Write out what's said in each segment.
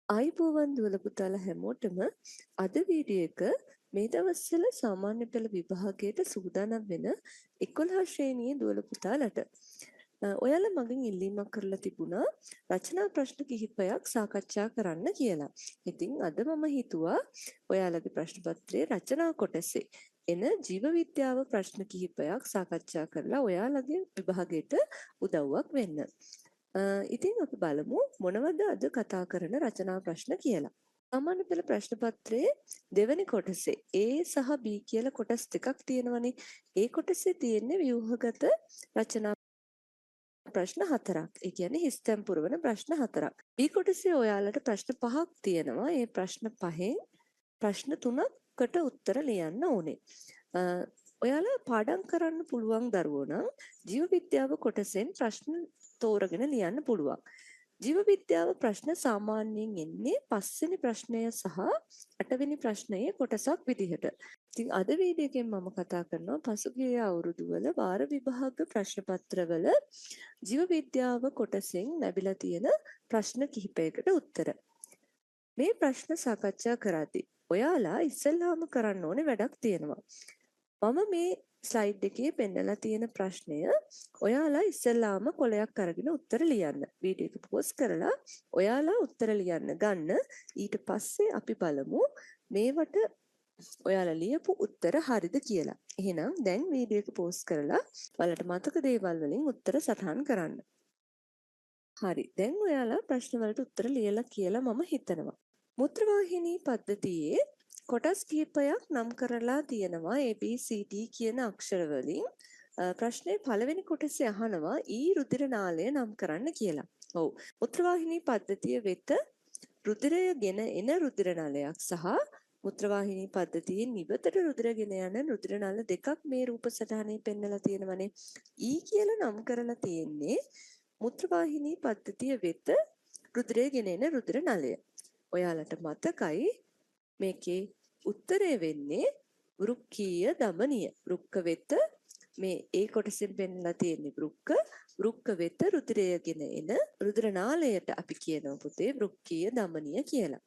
ආයිබෝවන් දුවල පුතාලා හැමෝටම අද වීඩියෝ එක මේ දවස්වල සාමාන්‍ය පෙළ විභාගයට සූදානම් වෙන 11 ශ්‍රේණියේ දුවල පුතාලට ඔයාලා මගෙන් ඉල්ලීමක් කරලා තිබුණා රචනා ප්‍රශ්න කිහිපයක් සාකච්ඡා කරන්න කියලා. ඉතින් අද මම හිතුවා ඔයාලගේ ප්‍රශ්න පත්‍රයේ රචනා කොටසේ එන ජීව විද්‍යාව ප්‍රශ්න කිහිපයක් සාකච්ඡා කරලා ඔයාලගේ විභාගයට උදව්වක් වෙන්න. ඉතින් අපි බලමු මොනවද අද කතා කරන රචනා ප්‍රශ්න කියලා. සාමාන්‍ය පෙළ ප්‍රශ්න පත්‍රයේ දෙවැනි කොටසේ A සහ B කියලා කොටස් දෙකක් තියෙනවනේ. ඒ කොටසේ තියෙන්නේ ව්‍යුහගත රචනා ප්‍රශ්න හතරක්. ඒ කියන්නේ හිස්තැන් පුරවන ප්‍රශ්න හතරක්. B කොටසේ ඔයාලට ප්‍රශ්න පහක් තියෙනවා. ඒ ප්‍රශ්න පහෙන් ප්‍රශ්න තුනකට උත්තර ලියන්න ඕනේ. ඔයාලා පාඩම් කරන්න පුළුවන් දරුවෝ නම් ජීව විද්‍යාව කොටසෙන් ප්‍රශ්න තෝරගෙන ලියන්න පුළුවන්. ජීව විද්‍යාව ප්‍රශ්න සාමාන්‍යයෙන් එන්නේ 5 වෙනි ප්‍රශ්නය සහ 8 වෙනි ප්‍රශ්නයේ කොටසක් විදිහට. ඉතින් අද වීඩියෝ එකෙන් මම කතා කරනවා පසුගිය අවුරුදු වල වාර විභාග ප්‍රශ්න පත්‍රවල ජීව විද්‍යාව කොටසෙන් ලැබිලා තියෙන ප්‍රශ්න කිහිපයකට උත්තර. මේ ප්‍රශ්න සාකච්ඡා කරද්දී ඔයාලා ඉස්සෙල්ලාම කරන්න ඕනේ වැඩක් තියෙනවා. මම මේ ස්ලයිඩ් එකේ පෙන්නලා තියෙන ප්‍රශ්නය ඔයාලා ඉස්සෙල්ලාම කොලයක් අරගෙන උත්තර ලියන්න. වීඩියෝ එක පොස් කරලා ඔයාලා උත්තර ලියන්න ගන්න. ඊට පස්සේ අපි බලමු මේවට ඔයාලා ලියපු උත්තර හරිද කියලා. එහෙනම් දැන් වීඩියෝ එක පොස් කරලා ඔයාලට මතක දේවල් වලින් උත්තර සටහන් කරන්න. හරි. දැන් ඔයාලා ප්‍රශ්න වලට උත්තර ලියලා කියලා මම හිතනවා. මුත්‍රවාහිනී පද්ධතියේ කොටස් කිහිපයක් නම් කරලා තියෙනවා ABCD කියන අක්ෂර වලින්. ප්‍රශ්නේ පළවෙනි කොටසේ අහනවා රුධිර නාලය නම් කරන්න කියලා. ඔව්. මුත්‍රවාහිනී පද්ධතිය වෙත රුධිරය ගෙන එන රුධිර නලයක් සහ මුත්‍රවාහිනී පද්ධතියෙන් නිවතට රුධිර ගෙන යන රුධිර නල දෙකක් මේ රූප සටහනේ පෙන්නලා තියෙනවනේ. කියලා නම් කරලා තියෙන්නේ මුත්‍රවාහිනී පද්ධතිය වෙත රුධිරය ගෙන එන රුධිර නලය. ඔයාලට මතකයි මේකේ උත්තරය වෙන්නේ වෘක්කීය දමනිය. වෘක්ක වෙත මේ ඒ කොටසෙන් පෙන්නලා තියෙන්නේ වෘක්ක වෙත රුධිරය ගෙන එන රුධිර නාලයට අපි කියනවා පුතේ වෘක්කීය දමනිය කියලා.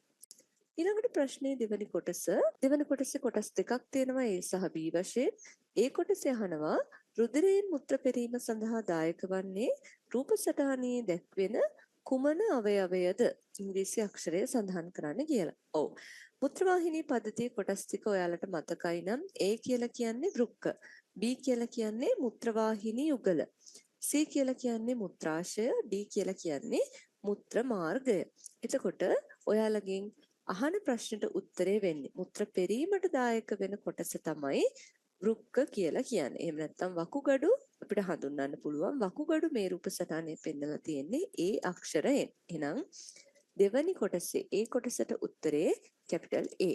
ඊළඟට ප්‍රශ්නේ දෙවැනි කොටසේ කොටස් දෙකක් තියෙනවා A සහ B වශයෙන්. ඒ කොටසේ අහනවා රුධිරයෙන් මුත්‍ර පෙරීම සඳහා දායක වන්නේ රූප සටහනේ දැක්වෙන කුමන අවයවයද? ඉංග්‍රීසි අක්ෂරය සඳහන් කරන්න කියලා. ඔව්. මුත්‍රවාහිනී පද්ධතියේ කොටස් ටික ඔයාලට මතකයි නම් A කියලා කියන්නේ වෘක්ක, B කියලා කියන්නේ මුත්‍රවාහිනී යුගල, C කියලා කියන්නේ මුත්‍රාශය, D කියලා කියන්නේ මුත්‍ර මාර්ගය. එතකොට ඔයාලගෙන් අහන ප්‍රශ්නට උත්තරේ වෙන්නේ මුත්‍ර පෙරීමට දායක වෙන කොටස තමයි වෘක්ක කියලා කියන්නේ. එහෙම නැත්නම් වකුගඩු අපිට හඳුන්වන්න පුළුවන් වකුගඩු මේ රූප සටහනේ පෙන්නලා තියෙන්නේ ඒ අක්ෂරයෙන්. එහෙනම් දෙවැනි කොටසේ ඒ කොටසට උත්තරේ කැපිටල් A.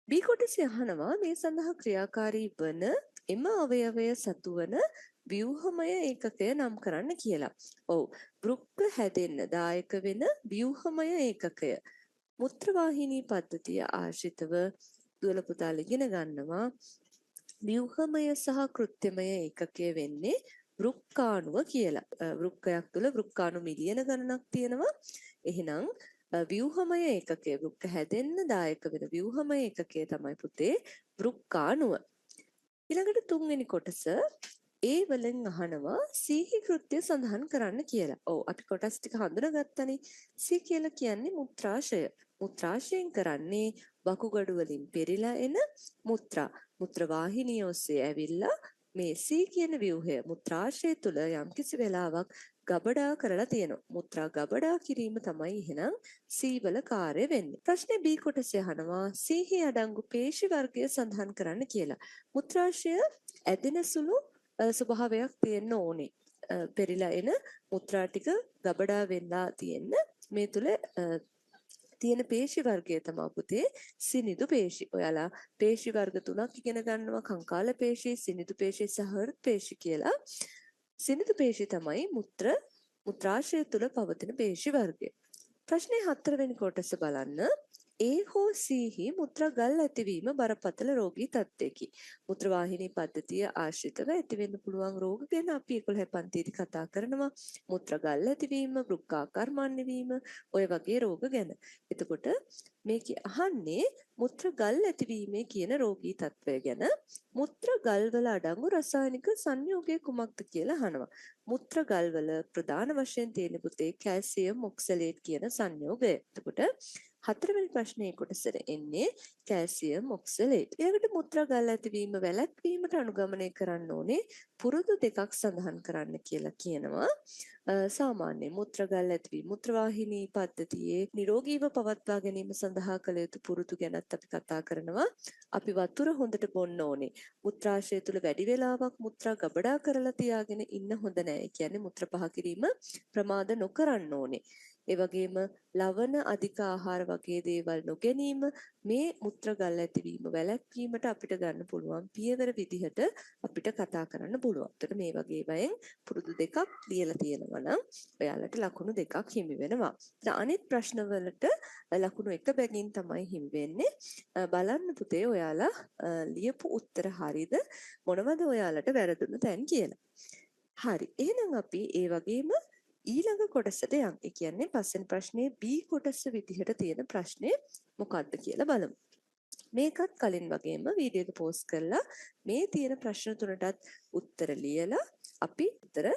B කොටසේ අහනවා මේ සඳහා ක්‍රියාකාරී වන එම අවයවය සතුවන ව්‍යුහමය ඒකකය නම් කරන්න කියලා. ඔව්. වෘක්ක හැදෙන්න දායක වෙන ව්‍යුහමය ඒකකය. මුත්‍රවාහිනී පද්ධතිය ආශ්‍රිතව දුවල පුතාලා ඉගෙන ගන්නවා. ව්‍යුහමය සහ කෘත්‍යමය ඒකකය වෙන්නේ වෘක්කාණුව කියලා. වෘක්කයක් තුළ වෘක්කාණු මිලියන ගණනක් තියෙනවා. එහෙනම් ව්‍යුහමය ඒකකය වෘක්ක හැදෙන්න දායක වෙන ව්‍යුහමය ඒකකය තමයි පුතේ වෘක්කාණුව. ඊළඟට තුන්වෙනි කොටස ඒ වලින් අහනවා සීහි කෘත්‍ය සඳහන් කරන්න කියලා. ඔව් අපි කොටස් ටික හඳුනාගත්තනේ. සී කියලා කියන්නේ මුත්‍රාශය. මුත්‍රාශයෙන් කරන්නේ වකුගඩු වලින් පෙරිලා එන මුත්‍රා. මුත්‍ර වාහිනිය ඔස්සේ ඇවිල්ලා මේ සී කියන ව්‍යුහය මුත්‍රාශය තුල යම්කිසි වෙලාවක් ගබඩා කරලා තියෙනවා. මුත්‍රා ගබඩා කිරීම තමයි එහෙනම් සී වල කාර්ය වෙන්නේ. ප්‍රශ්නේ B කොටසේ අහනවා සීහි අඩංගු පේශි වර්ගය සඳහන් කරන්න කියලා. මුත්‍රාශය ඇදෙන සුළු ස්වභාවයක් තියෙන්න ඕනේ. පෙරිලා එන මුත්‍රා ටික ගබඩා වෙලා තියෙන්න මේ තුල තියෙන පේශි වර්ගය තමයි පුතේ සිනිඳු පේශි. ඔයාලා පේශි වර්ග තුනක් ඉගෙන ගන්නවා කංකාල පේශි, සිනිඳු පේශි සහ හෘද පේශි කියලා. සිනිඳු පේශි තමයි මුත්‍රාශය තුල පවතින පේශි වර්ගය. ප්‍රශ්නේ 4 වෙනි කොටස බලන්න. ඒ හෝ සීහි මුත්‍රා ගල් ඇතිවීම බරපතල රෝගී තත්ත්වයකි. මුත්‍ර වාහිනී පද්ධතිය ආශ්‍රිතව ඇතිවෙන්න පුළුවන් රෝග ගැන අපි 11 පන්තියේදී කතා කරනවා. මුත්‍රා ගල් ඇතිවීම, වෘක්කාකාර මන්නේ වීම, ඔය වගේ රෝග ගැන. එතකොට මේක අහන්නේ මුත්‍ර ගල් ඇතිවීමේ කියන රෝගී තත්ත්වය ගැන. මුත්‍ර ගල් වල අඩංගු රසායනික සංයෝගය කුමක්ද කියලා අහනවා. මුත්‍ර ගල් වල ප්‍රධාන වශයෙන් තියෙන පුතේ කැල්සියම් ඔක්සලේට් කියන සංයෝගය. එතකොට හතරවෙනි ප්‍රශ්නේ කොටසට එන්නේ කැල්සියම් ඔක්සලේට්. ඊළඟට මුත්‍රා ගල් ඇතිවීම වැළැක්වීමට අනුගමනය කරන්න ඕනේ පුරුදු දෙකක් සඳහන් කරන්න කියලා කියනවා. සාමාන්‍ය මුත්‍රා ගල් ඇතිවීම මුත්‍ර වාහිනී පද්ධතියේ නිරෝගීව පවත්වා ගැනීම සඳහා කළ යුතු පුරුදු ගැනත් අපි කතා කරනවා. අපි වතුර හොඳට බොන්න ඕනේ. මුත්‍රාශය තුළ වැඩි වේලාවක් මුත්‍රා ගබඩා කරලා තියාගෙන ඉන්න හොඳ නෑ. ඒ කියන්නේ මුත්‍ර පහ කිරීම ප්‍රමාද නොකරන්න ඕනේ. ඒ වගේම ලවණ අධික ආහාර වගේ දේවල් නොගැනීම මේ මුත්‍ර ගල් ඇතිවීම වැළැක්වීමට අපිට ගන්න පුළුවන් පියවර විදිහට අපිට කතා කරන්න පුළුවන්. එතකොට මේ වගේ වයෙන් පුරුදු දෙකක් ලියලා තියෙනවා නම් ඔයාලට ලකුණු දෙකක් හිමි වෙනවා. අනිත් ප්‍රශ්න වලට ලකුණු එක බැගින් තමයි හිමි වෙන්නේ. බලන්න පුතේ ඔයාලා ලියපු උත්තර හරියද මොනවද ඔයාලට වැරදුණු තැන් කියලා. හරි. එහෙනම් අපි ඒ වගේම ඊළඟ කොටසට යමු. ඒ කියන්නේ පස්වෙනි ප්‍රශ්නේ B කොටස විදිහට තියෙන ප්‍රශ්නේ මොකක්ද කියලා බලමු. මේකත් කලින් වගේම වීඩියෝ එක පෝස්ට් කරලා මේ තියෙන ප්‍රශ්න තුනටත් උත්තර ලියලා අපි උත්තර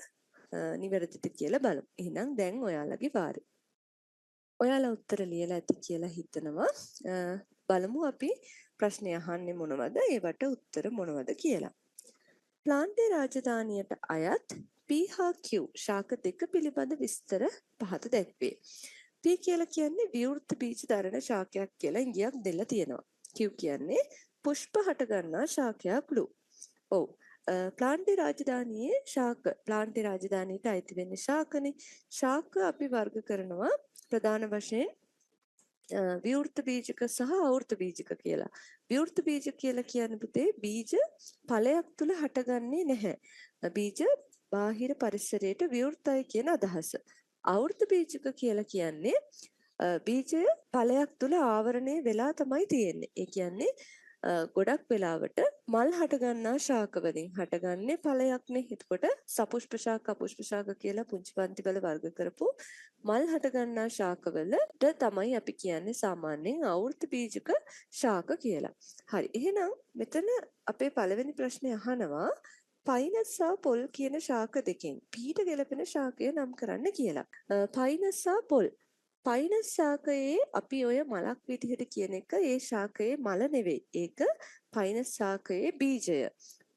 නිවැරදිද කියලා බලමු. එහෙනම් දැන් ඔයාලගේ වාරය. ඔයාලා උත්තර ලියලා ඇති කියලා හිතනවා. බලමු අපි ප්‍රශ්නේ අහන්නේ මොනවද? ඒවට උත්තර මොනවද කියලා. ප්ලාන්ටේ රාජධානියට අයත් P හා Q ශාක දෙක පිළිබඳ විස්තර පහත දැක්වේ. P කියලා කියන්නේ විවෘත බීජ දරන ශාකයක් කියලා ඉංගියක් දෙලා තියෙනවා. Q කියන්නේ පුෂ්ප හට ගන්නා ශාකයක්ලු. ඔව්. ප්ලාන්ටේ රාජධානියේ ශාක ප්ලාන්ටේ රාජධානියට අයිති වෙන්නේ ශාකනේ. ශාක අපි වර්ග කරනවා ප්‍රධාන වශයෙන් විවෘත බීජක සහ අවෘත බීජක කියලා. විවෘත බීජ කියලා කියන්නේ පුතේ බීජ ඵලයක් තුල හටගන්නේ නැහැ. බීජ බාහිර පරිසරයට විවෘතයි කියන අදහස. අවෘත බීජක කියලා කියන්නේ බීජය ඵලයක් තුල ආවරණය වෙලා තමයි තියෙන්නේ. ඒ කියන්නේ ගොඩක් වෙලාවට මල් හටගන්නා ශාක වලින් හටගන්නේ ඵලයක්නේ. එතකොට සපුෂ්ප ශාක අපුෂ්ප ශාක කියලා පුංචි පන්ති වල වර්ග කරපු මල් හටගන්නා ශාකවලට තමයි අපි කියන්නේ සාමාන්‍යයෙන් අවෘත බීජක ශාක කියලා. හරි. එහෙනම් මෙතන අපේ පළවෙනි ප්‍රශ්නේ අහනවා පයිනස් සහ පොල් කියන ශාක දෙකෙන් පීට ගැලපෙන ශාකය නම් කරන්න කියලා. පයිනස් සහ පොල් පයිනස් ශාකයේ අපි ඔය මලක් විදිහට කියන එක ඒ ශාකයේ මල නෙවෙයි. ඒක පයිනස් ශාකයේ බීජය.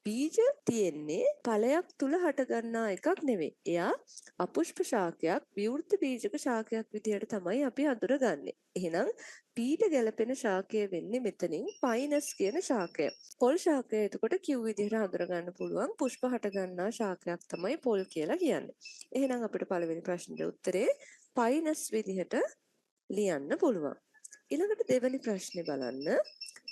බීජ තියෙන්නේ ඵලයක් තුල හටගන්නා එකක් නෙවෙයි. එයා අපුෂ්ප ශාකයක් විවෘත බීජක ශාකයක් විදිහට තමයි අපි අඳුරගන්නේ. එහෙනම් පීට ගැලපෙන ශාකය වෙන්නේ මෙතනින් පයිනස් කියන ශාකය. පොල් ශාකය එතකොට Q විදිහට අඳුරගන්න පුළුවන් පුෂ්ප හටගන්නා ශාකයක් තමයි පොල් කියලා කියන්නේ. එහෙනම් අපිට පළවෙනි ප්‍රශ්නෙට උත්තරේ පයිනස් විදිහට ලියන්න පුළුවන්. ඊළඟට දෙවෙනි ප්‍රශ්නේ බලන්න.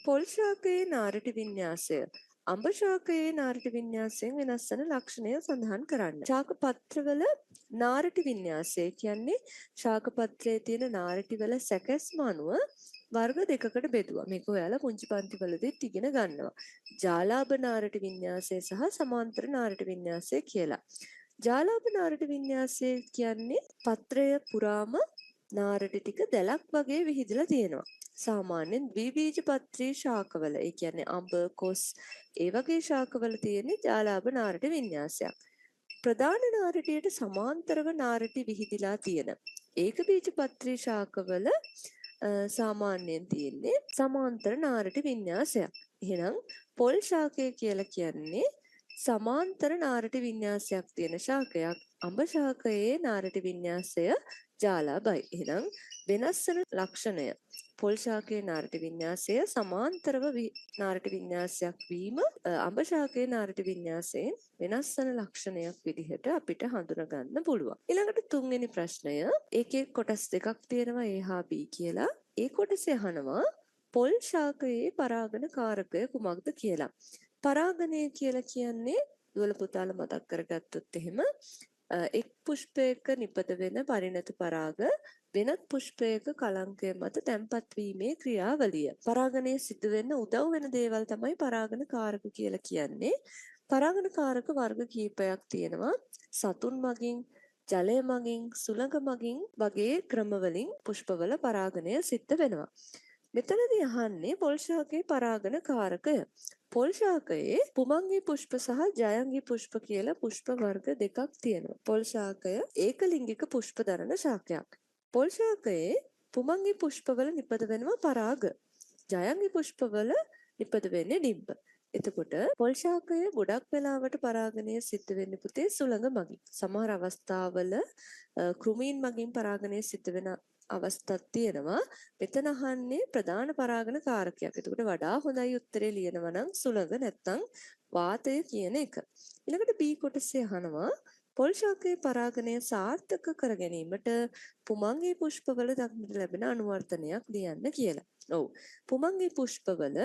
පොල් ශාකයේ නාරටි වින්‍යාසය අඹ ශාකයේ නාරටි වින්‍යාසයෙන් වෙනස් වන ලක්ෂණය සඳහන් කරන්න. ශාක පත්‍රවල නාරටි වින්‍යාසය කියන්නේ ශාක පත්‍රයේ තියෙන නාරටි වල සැකැස්ම අනුව වර්ග දෙකකට බෙදුවා. මේක ඔයාලා පුංචි පන්ති වලදීත් ඉගෙන ගන්නවා. ජාලාභ නාරටි වින්‍යාසය සහ සමාන්තර නාරටි වින්‍යාසය කියලා. ජාලාභ නාරටි වින්‍යාසය කියන්නේ පත්‍රය පුරාම නාරටි ටික දැලක් වගේ විහිදලා තියෙනවා. සාමාන්‍යයෙන් ද්විබීජපත්‍රී ශාකවල ඒ කියන්නේ අඹ කොස් ඒ වගේ ශාකවල තියෙන ජාලාභ නාරටි වින්‍යාසයක්. ප්‍රධාන නාරටියට සමාන්තරව නාරටි විහිදිලා තියෙන ඒකබීජපත්‍රී ශාකවල සාමාන්‍යයෙන් තියෙන්නේ සමාන්තර නාරටි වින්‍යාසයක්. එහෙනම් පොල් ශාකය කියලා කියන්නේ සමාන්තර නාරටි වින්‍යාසයක් තියෙන ශාකයක්. අඹ ශාකයේ නාරටි වින්‍යාසය ජාලාභයි. එහෙනම් වෙනස් වෙන ලක්ෂණය පොල් ශාකයේ නාරටි වින්‍යාසය සමාන්තරව නාරටි වින්‍යාසයක් වීම අඹ ශාකයේ නාරටි වින්‍යාසයෙන් වෙනස් වන ලක්ෂණයක් විදිහට අපිට හඳුනා ගන්න පුළුවන්. ඊළඟට තුන්වෙනි ප්‍රශ්නය ඒකේ කොටස් දෙකක් තියෙනවා A හා B කියලා. ඒ කොටසේ අහනවා පොල් ශාකයේ පරාගන කාරකය කුමක්ද කියලා. පරාගනය කියලා කියන්නේ දුවල පුතාලා මතක් කරගත්තොත් එහෙම එක් පුෂ්පයක නිපද වෙන පරිණත පරාග වෙනත් පුෂ්පයක කලංකය මත තැන්පත් වීමේ ක්‍රියාවලිය. පරාගණය සිදු වෙන්න උදව් වෙන දේවල් තමයි පරාගන කාරක කියලා කියන්නේ. පරාගන කාරක වර්ග කීපයක් තියෙනවා. සතුන් මගින්, ජලය මගින්, සුළඟ මගින් වගේ ක්‍රමවලින් පුෂ්පවල පරාගණය සිද්ධ වෙනවා. මෙතනදී අහන්නේ පොල් ශාකයේ පරාගන කාරකය. පොල් ශාකයේ පුමංගී පුෂ්ප සහ ජයංගී පුෂ්ප කියලා පුෂ්ප වර්ග දෙකක් තියෙනවා. පොල් ශාකය ඒකලිංගික පුෂ්ප දරන ශාකයක්. පොල් ශාකයේ පුමංගී පුෂ්පවල නිපද වෙනවා පරාග. ජයංගී පුෂ්පවල නිපද වෙන්නේ ඩිම්බ. එතකොට පොල් ශාකය ගොඩක් වෙලාවට පරාගණය සිද්ධ වෙන්නේ පුතේ සුළඟ මගින්. සමහර අවස්ථාවල කෘමීන් මගින් පරාගණය සිද්ධ වෙන අවස්ථාවක් තියෙනවා. මෙතන අහන්නේ ප්‍රධාන පරාගන කාරකයක්. එතකොට වඩා හොඳයි උත්තරේ ලියනවා නම් සුළඟ නැත්තම් වාතය කියන එක. ඊළඟට B කොටසේ අහනවා පොල් ශාකයේ පරාගණය සාර්ථක කර ගැනීමට පුමංගී පුෂ්පවල දක්නට ලැබෙන අනුවර්තනයක් ලියන්න කියලා. ඔව්. පුමංගී පුෂ්පවල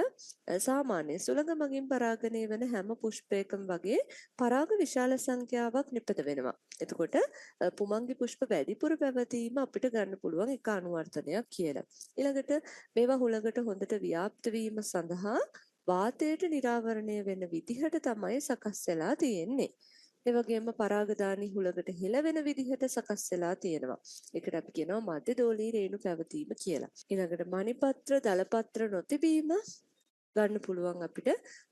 සාමාන්‍ය සුළඟ මගින් පරාගණය වෙන හැම පුෂ්පයකම වගේ පරාග විශාල සංඛ්‍යාවක් නිපද වෙනවා. එතකොට පුමංගී පුෂ්ප වැඩිපුර පැවතීම අපිට ගන්න පුළුවන් එක අනුවර්තනයක් කියලා. ඊළඟට මේවා හුලඟට හොඳට ව්‍යාප්ත වීම සඳහා වාතයට නිරාවරණය වෙන විදිහට තමයි සකස් වෙලා තියෙන්නේ. ඒ වගේම පරාගධානී හුලඟට හෙළවෙන විදිහට සකස් වෙලා තියෙනවා. ඒකට අපි කියනවා මධ්‍ය දෝලී රේණු පැවතීම කියලා. ඊළඟට මණිපත්‍ර දලපත්‍ර නොතිබීම ගන්න පුළුවන් අපිට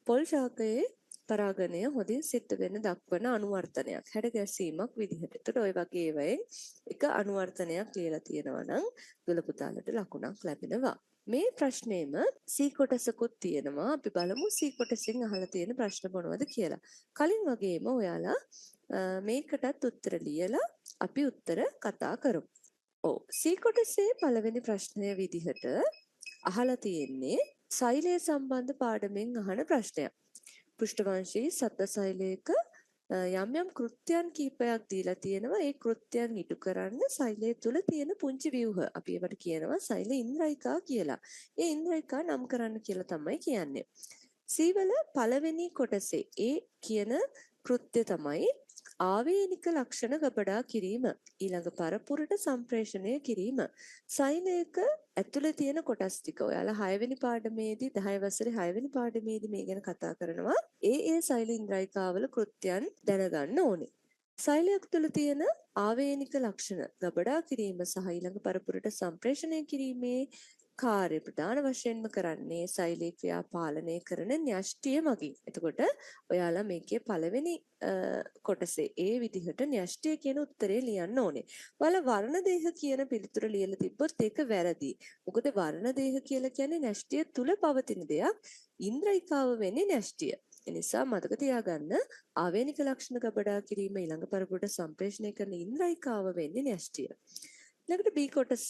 පොල් ශාකයේ පරාගණය හොඳින් සිද්ධ වෙන දක්වන අනුවර්තනයක්. හැඩ ගැසීමක් විදිහට. ඒතකොට ওই වගේ ඒවායින් එක අනුවර්තනයක් ලියලා තියෙනවා නම් දුල පුතාලට ලකුණක් ලැබෙනවා. මේ ප්‍රශ්නේම C කොටසකුත් තියෙනවා. අපි බලමු C කොටසින් අහලා තියෙන ප්‍රශ්න මොනවද කියලා. කලින් වගේම ඔයාලා මේකටත් උත්තර ලියලා අපි උත්තර කතා කරමු. ඔව්. C කොටසේ පළවෙනි ප්‍රශ්නය විදිහට අහලා තියෙන්නේ සෛලය සම්බන්ධ පාඩමෙන් අහන ප්‍රශ්නයක්. පෘෂ්ඨවංශී සත්ත්ව සෛලයක යම් යම් කෘත්‍යයන් කීපයක් දීලා තියෙනවා. ඒ කෘත්‍යයන් ඉටු කරන්න සෛලය තුල තියෙන පුංචි ව්‍යුහ. අපි ඒවට කියනවා සෛල ඉන්ද්‍රයිකා කියලා. ඒ ඉන්ද්‍රයිකා නම් කරන්න කියලා තමයි කියන්නේ. සීවල පළවෙනි කොටසේ ඒ කියන කෘත්‍ය තමයි ආවේනික ලක්ෂණ ගබඩා කිරීම. ඊළඟ පරපුරට සම්ප්‍රේෂණය කිරීම. සෛලයක ඇතුලේ තියෙන කොටස් ටික ඔයාලා 6 වෙනි පාඩමේදී 10 වසරේ 6 වෙනි පාඩමේදී මේ ගැන කතා කරනවා. ඒ සෛල ඉන්ද්‍රයිකාවල කෘත්‍යයන් දැනගන්න ඕනේ. සෛලයක් තුළ තියෙන ආවේනික ලක්ෂණ ගබඩා කිරීම සහ ඊළඟ පරපුරට සම්ප්‍රේෂණය කිරීමේ කාර්ය ප්‍රධාන වශයෙන්ම කරන්නේ සෛලේ ක්‍රියා පාලනය කරන න්‍යෂ්ටිය මගින්. එතකොට ඔයාලා මේකේ පළවෙනි කොටසේ ඒ විදිහට න්‍යෂ්ටිය කියන උත්තරේ ලියන්න ඕනේ. ඔයාලා වර්ණදේහ කියන පිළිතුර ලියලා තිබ්බොත් ඒක වැරදි. මොකද වර්ණදේහ කියලා කියන්නේ න්‍යෂ්ටිය තුල පවතින දෙයක්. ඉන්ද්‍රයිකාව වෙන්නේ න්‍යෂ්ටිය. එනිසා මතක තියාගන්න ආවේනික ලක්ෂණ ගබඩා කිරීම ඊළඟ පරපුරට සම්ප්‍රේෂණය කරන ඉන්ද්‍රයිකාව වෙන්නේ න්‍යෂ්ටිය. ඊළඟට B කොටස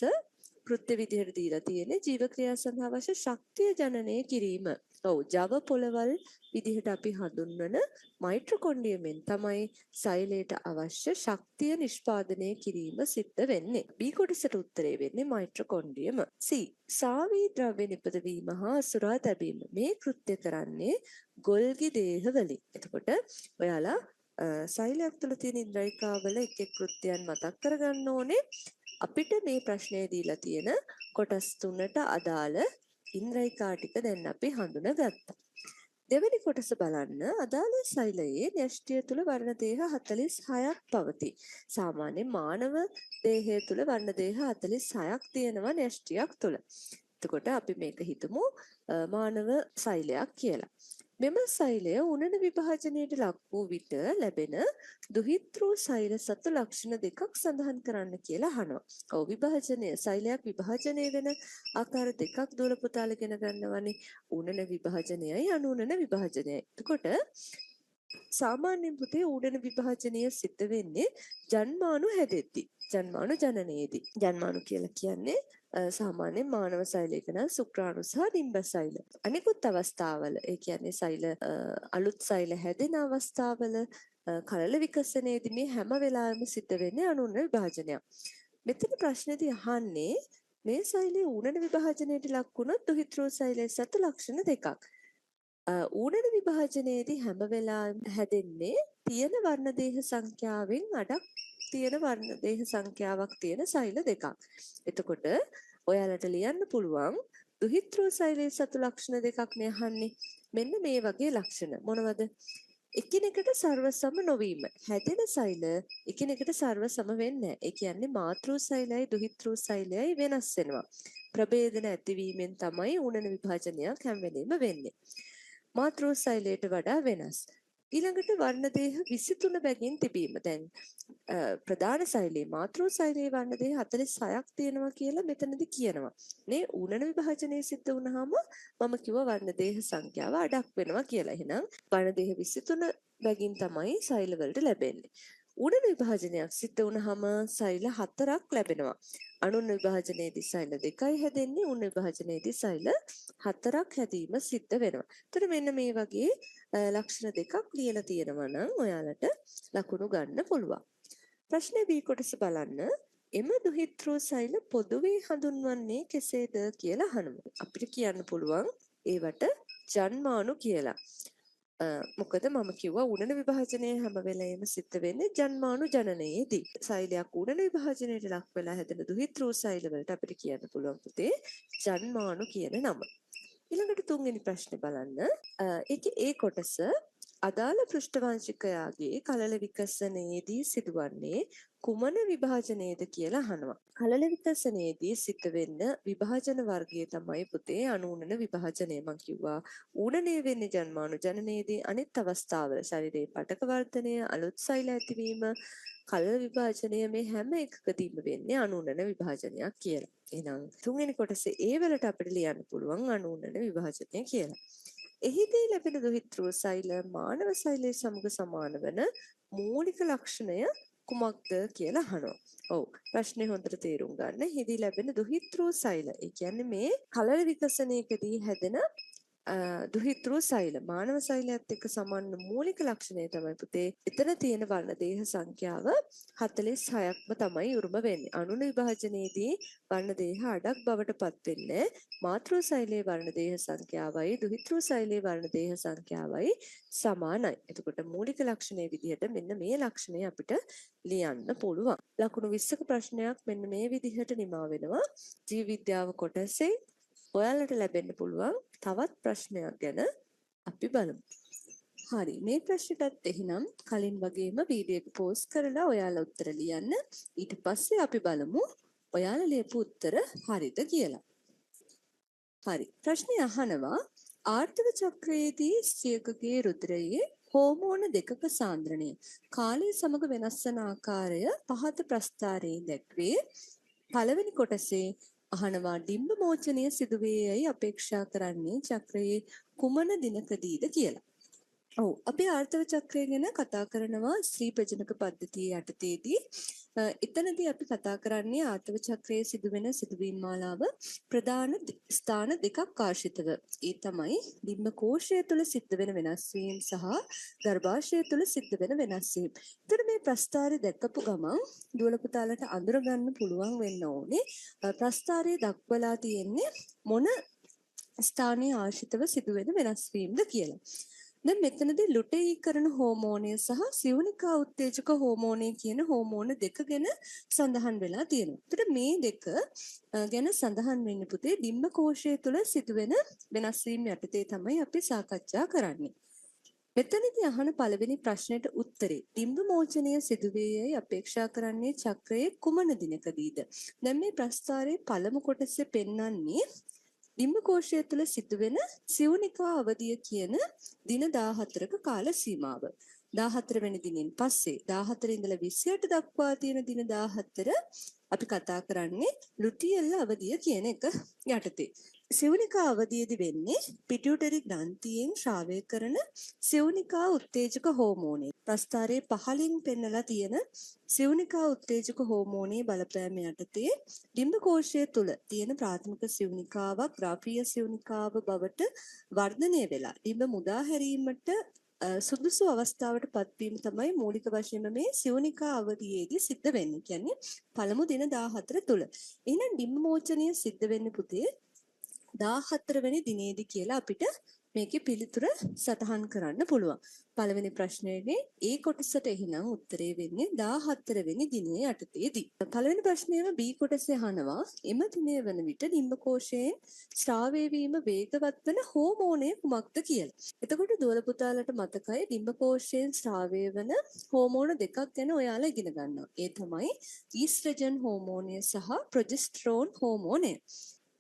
කෘත්‍ය විදිහට දීලා තියෙන්නේ ජීවක්‍රියා සඳහා අවශ්‍ය ශක්තිය ජනනය කිරීම. ඔව් ජව පොළවල් විදිහට අපි හඳුන්වන මයිටොකොන්ඩ්‍රියමෙන් තමයි සෛලයට අවශ්‍ය ශක්තිය නිෂ්පාදනය කිරීම සිද්ධ වෙන්නේ. B කොටසට උත්තරේ වෙන්නේ මයිටොකොන්ඩ්‍රියම. C සාවී ද්‍රව්‍ය නිපදවීම හා අසුරා තැබීම. මේ කෘත්‍ය කරන්නේ ගොල්ගි දේහ වලින්. එතකොට ඔයාලා සෛලයක් තුළ තියෙන ඉන්ද්‍රයිකාවල එක් එක් කෘත්‍යයන් මතක් කරගන්න ඕනේ. අපිට මේ ප්‍රශ්නේ දීලා තියෙන කොටස් තුනට අදාළ ඉන්ද්‍රයිකා ටික දැන් අපි හඳුනගත්තා. දෙවෙනි කොටස බලන්න අදාළ සෛලයේ න්‍යෂ්ටිය තුල වර්ණ දේහ 46ක් පවතී. සාමාන්‍ය මානව දේහය තුල වර්ණ දේහ 46ක් තියෙනවා න්‍යෂ්ටියක් තුල. එතකොට අපි මේක හිතමු මානව සෛලයක් කියලා. මෙම සෛලය උණන විභාජනයට ලක් වූ විට ලැබෙන දුහිතෘ සෛල සතු ලක්ෂණ දෙකක් සඳහන් කරන්න කියලා අහනවා. ඔව් විභාජනය සෛලයක් විභාජනය වෙන ආකාර දෙකක් දුර පුතාලා ඉගෙන ගන්නවනේ. උණන විභාජනයයි අනුණන විභාජනයයි. එතකොට සාමාන්‍යයෙන් පුතේ උණන විභාජනය සිද්ධ වෙන්නේ ජන්මාණු හැදෙද්දී. ජන්මාණු ජනනයේදී. ජන්මාණු කියලා කියන්නේ සාමාන්‍යයෙන් මානව සෛලයක නම් ශුක්‍රාණු සහ ඩිම්බ සෛල. අනිකුත් අවස්ථාවල ඒ කියන්නේ සෛල අලුත් සෛල හැදෙන අවස්ථාවල කලල විකසනයේදී මේ හැම වෙලාවෙම සිද්ධ වෙන්නේ අනුණන විභාජනයක්. මෙතන ප්‍රශ්නේදී අහන්නේ මේ සෛලයේ ඌණන විභාජනයට ලක් වුණොත් දුහිතෘ සෛලයේ සතු ලක්ෂණ දෙකක්. ඌණන විභාජනයේදී හැම වෙලාවෙම හැදෙන්නේ තියෙන වර්ණ දේහ සංඛ්‍යාවෙන් අඩක් තියෙන වර්ණ දේහ සංඛ්‍යාවක් තියෙන සෛල දෙකක්. එතකොට ඔයාලට ලියන්න පුළුවන් දුහිතෘ සෛලයේ සතු ලක්ෂණ දෙකක් නේ අහන්නේ. මෙන්න මේ වගේ ලක්ෂණ මොනවද? එකිනෙකට සර්වසම නොවීම. හැදෙන සෛල එකිනෙකට සර්වසම වෙන්නේ නැහැ. ඒ කියන්නේ මාතෘ සෛලයයි දුහිතෘ සෛලයයි වෙනස් වෙනවා. ප්‍රභේදන ඇතිවීමෙන් තමයි උණන විභාජනයක් හැම වෙලෙම වෙන්නේ. මාතෘ සෛලයට වඩා වෙනස්. ඊළඟට වර්ණ දේහ 23 බැගින් තිබීම. දැන් ප්‍රධාන සෛලයේ මාතෘ සෛලයේ වර්ණ දේහ 46ක් තියෙනවා කියලා මෙතනදී කියනවා. මේ ඌනන විභාජනයේ සිද්ධ වුණාම මම කිව්වා වර්ණ දේහ සංඛ්‍යාව අඩක් වෙනවා කියලා. එහෙනම් වර්ණ දේහ 23 බැගින් තමයි සෛල වලට ලැබෙන්නේ. ඌනන විභාජනයක් සිද්ධ වුණාම සෛල 4ක් ලැබෙනවා. අනුන විභාජනයේදී සෛල 2යි හැදෙන්නේ. උණ විභාජනයේදී සෛල 4ක් හැදීම සිද්ධ වෙනවා. එතකොට මෙන්න මේ වගේ ලක්ෂණ දෙකක් ලියලා තියෙනවා නම් ඔයාලට ලකුණු ගන්න පුළුවන්. ප්‍රශ්නේ B කොටස බලන්න. එම දුහිතෘ සෛල පොදුවේ හඳුන්වන්නේ කෙසේද කියලා අහනවා. අපිට කියන්න පුළුවන් ඒවට ජන්මානු කියලා. මොකද මම කිව්වා උණන විභාජනය හැම වෙලෙම සිද්ධ වෙන්නේ ජන්මානු ජනනයේදී. සෛලයක් උණන විභාජනයට ලක් වෙලා හැදෙන දුහිතෘ සෛල වලට අපිට කියන්න පුළුවන් පුතේ ජන්මානු කියන නම. ඊළඟට තුන්වෙනි ප්‍රශ්නේ බලන්න. ඒකේ ඒ කොටස අදාළ පෘෂ්ඨවංශිකයාගේ කලල විකසනයේදී සිදුවන්නේ කුමන විභාජනයේද කියලා අහනවා. කලල විකසනයේදී සිද්ධ වෙන්න විභාජන වර්ගය තමයි පුතේ අනූනන විභාජනය. මම කිව්වා ඌනණය වෙන්නේ ජන්මානු ජනනයේදී. අනිත් අවස්ථාවල ශරීරයේ පටක වර්ධනය, අලුත් සෛල ඇතිවීම, කලල විභාජනය මේ හැම එකකදීම වෙන්නේ අනූනන විභාජනයක් කියලා. එහෙනම් තුන්වෙනි කොටසේ ඒ වලට අපිට ලියන්න පුළුවන් අනූනන විභාජනය කියලා. එහිදී ලැබෙන දුහිතෘ සෛල මානව සෛලයේ සමග සමාන වන මූලික ලක්ෂණය කුමක්ද කියලා අහනවා. ඔව් ප්‍රශ්නේ හොඳට තේරුම් ගන්න. එහිදී ලැබෙන දුහිතෘ සෛල ඒ කියන්නේ මේ කලල විකසනයකදී හැදෙන දුහිතෘ සෛල මානව සෛලයත් එක්ක සමාන මූලික ලක්ෂණය තමයි පුතේ එතන තියෙන වර්ණ දේහ සංඛ්‍යාව 46ක්ම තමයි උරුම වෙන්නේ. අනුන විභාජනයේදී වර්ණ දේහ අඩක් බවට පත් වෙන්නේ මාතෘ සෛලයේ වර්ණ දේහ සංඛ්‍යාවයි දුහිතෘ සෛලයේ වර්ණ දේහ සංඛ්‍යාවයි සමානයි. එතකොට මූලික ලක්ෂණයේ විදිහට මෙන්න මේ ලක්ෂණය අපිට ලියන්න පුළුවන්. ලකුණු 20ක ප්‍රශ්නයක් මෙන්න මේ විදිහට නිමා වෙනවා. ජීව විද්‍යාව කොටසේ ඔයාලට ලැබෙන්න පුළුවන් තවත් ප්‍රශ්නයක් ගැන අපි බලමු. හරි මේ ප්‍රශ්නටත් එහෙනම් කලින් වගේම වීඩියෝ එක පෝස්ට් කරලා ඔයාලා උත්තර ලියන්න. ඊට පස්සේ අපි බලමු ඔයාලා ලියපු උත්තර හරිද කියලා. හරි ප්‍රශ්නේ අහනවා ආර්ථික චක්‍රයේදී ස්ත්‍රියකගේ රුධිරයේ හෝමෝන දෙකක සාන්ද්‍රණය කාලය සමග වෙනස් වන ආකාරය පහත ප්‍රස්ථාරයේ දැක්වේ. පළවෙනි කොටසේ අහනවා ඩිම්බ මෝචනය සිදුවේ යයි අපේක්ෂා කරන්නේ චක්‍රයේ කුමන දිනකදීද කියලා. ඔව් අපි ආර්ථව චක්‍රය ගැන කතා කරනවා ස්ත්‍රී ප්‍රජනක පද්ධතිය යටතේදී. එතනදී අපි කතා කරන්නේ ආර්ථව චක්‍රයේ සිදුවෙන සිදුවීම් මාලාව ප්‍රධාන ස්ථාන දෙකක් ආශ්‍රිතව. ඒ තමයි ඩිම්බ කෝෂය තුළ සිද්ධ වෙන වෙනස් වීම සහ ගර්භාෂය තුළ සිද්ධ වෙන වෙනස් වීම. එතකොට මේ ප්‍රස්ථාරය දැක්කපු ගමන් දුවල පුතාලට අඳුර ගන්න පුළුවන් වෙන්න ඕනේ ප්‍රස්ථාරයේ දක්වලා තියෙන්නේ මොන ස්ථානයේ ආශ්‍රිතව සිදුවෙන වෙනස් වීමද කියලා. දැන් මෙතනදී ලුටෙයිකරණ හෝමෝනය සහ සිවුනිකා උත්තේජක හෝමෝනය කියන හෝමෝන දෙක ගැන සඳහන් වෙලා තියෙනවා. ඒතර මේ දෙක ගැන සඳහන් වෙන්නේ පුතේ ඩිම්බ කෝෂය තුළ සිදුවෙන වෙනස් වීම යටතේ තමයි අපි සාකච්ඡා කරන්නේ. මෙතනදී අහන පළවෙනි ප්‍රශ්නෙට උත්තරේ ඩිම්බ මෝචනය සිදුවේයයි අපේක්ෂා කරන්නේ චක්‍රයේ කුමන දිනකදීද? දැන් මේ ප්‍රස්ථාරයේ පළමු කොටසේ පෙන්වන්නේ ඩිම්බ කෝෂය තුළ සිදුවෙන සිවුනිකා අවධිය කියන දින 14ක කාල සීමාව. 14 වෙනි දිනෙන් පස්සේ 14 ඉඳලා 28 දක්වා තියෙන දින 14 අපි කතා කරන්නේ ලුටියල් අවධිය කියන එක යටතේ. සිවුනිකා අවධියේදී වෙන්නේ පිටියුටරි ග්‍රන්ථියෙන් ශ්‍රාවය කරන සිවුනිකා උත්තේජක හෝමෝනය. ප්‍රස්ථාරයේ පහළින් පෙන්නලා තියෙන සිවුනිකා උත්තේජක හෝමෝනයේ බලපෑම යටතේ ඩිම්බ කෝෂය තුළ තියෙන ප්‍රාථමික සිවුනිකාවක් ග්‍රාෆීය සිවුනිකාව බවට වර්ධනය වෙලා ඩිම්බ මුදා හැරීමට සුදුසු අවස්ථාවට පත්වීම තමයි මූලික වශයෙන්ම මේ සිවුනිකා අවධියේදී සිද්ධ වෙන්නේ. කියන්නේ පළමු දින 14 තුල. එහෙනම් ඩිම්බ මෝචනය සිද්ධ වෙන්නේ පුතේ 14 වෙනි දිනේදී කියලා අපිට මේකේ පිළිතුර සටහන් කරන්න පුළුවන්. පළවෙනි ප්‍රශ්නයේදී ඒ කොටසට එහෙනම් උත්තරේ වෙන්නේ 14 වෙනි දිනයේ යටතේදී. පළවෙනි ප්‍රශ්නයේම B කොටසේ අහනවා එම දිනය වන විට ඩිම්බකෝෂයෙන් ස්‍රාවය වීම වේගවත් වන හෝමෝනය කුමක්ද කියලා. එතකොට දුවල පුතාලට මතකයි ඩිම්බකෝෂයෙන් ස්‍රාවය වන හෝමෝන දෙකක් ගැන ඔයාලා ඉගෙන ගන්නවා. ඒ තමයි ඊස්ට්‍රජන් හෝමෝනය සහ ප්‍රොජෙස්ටරෝන් හෝමෝනය.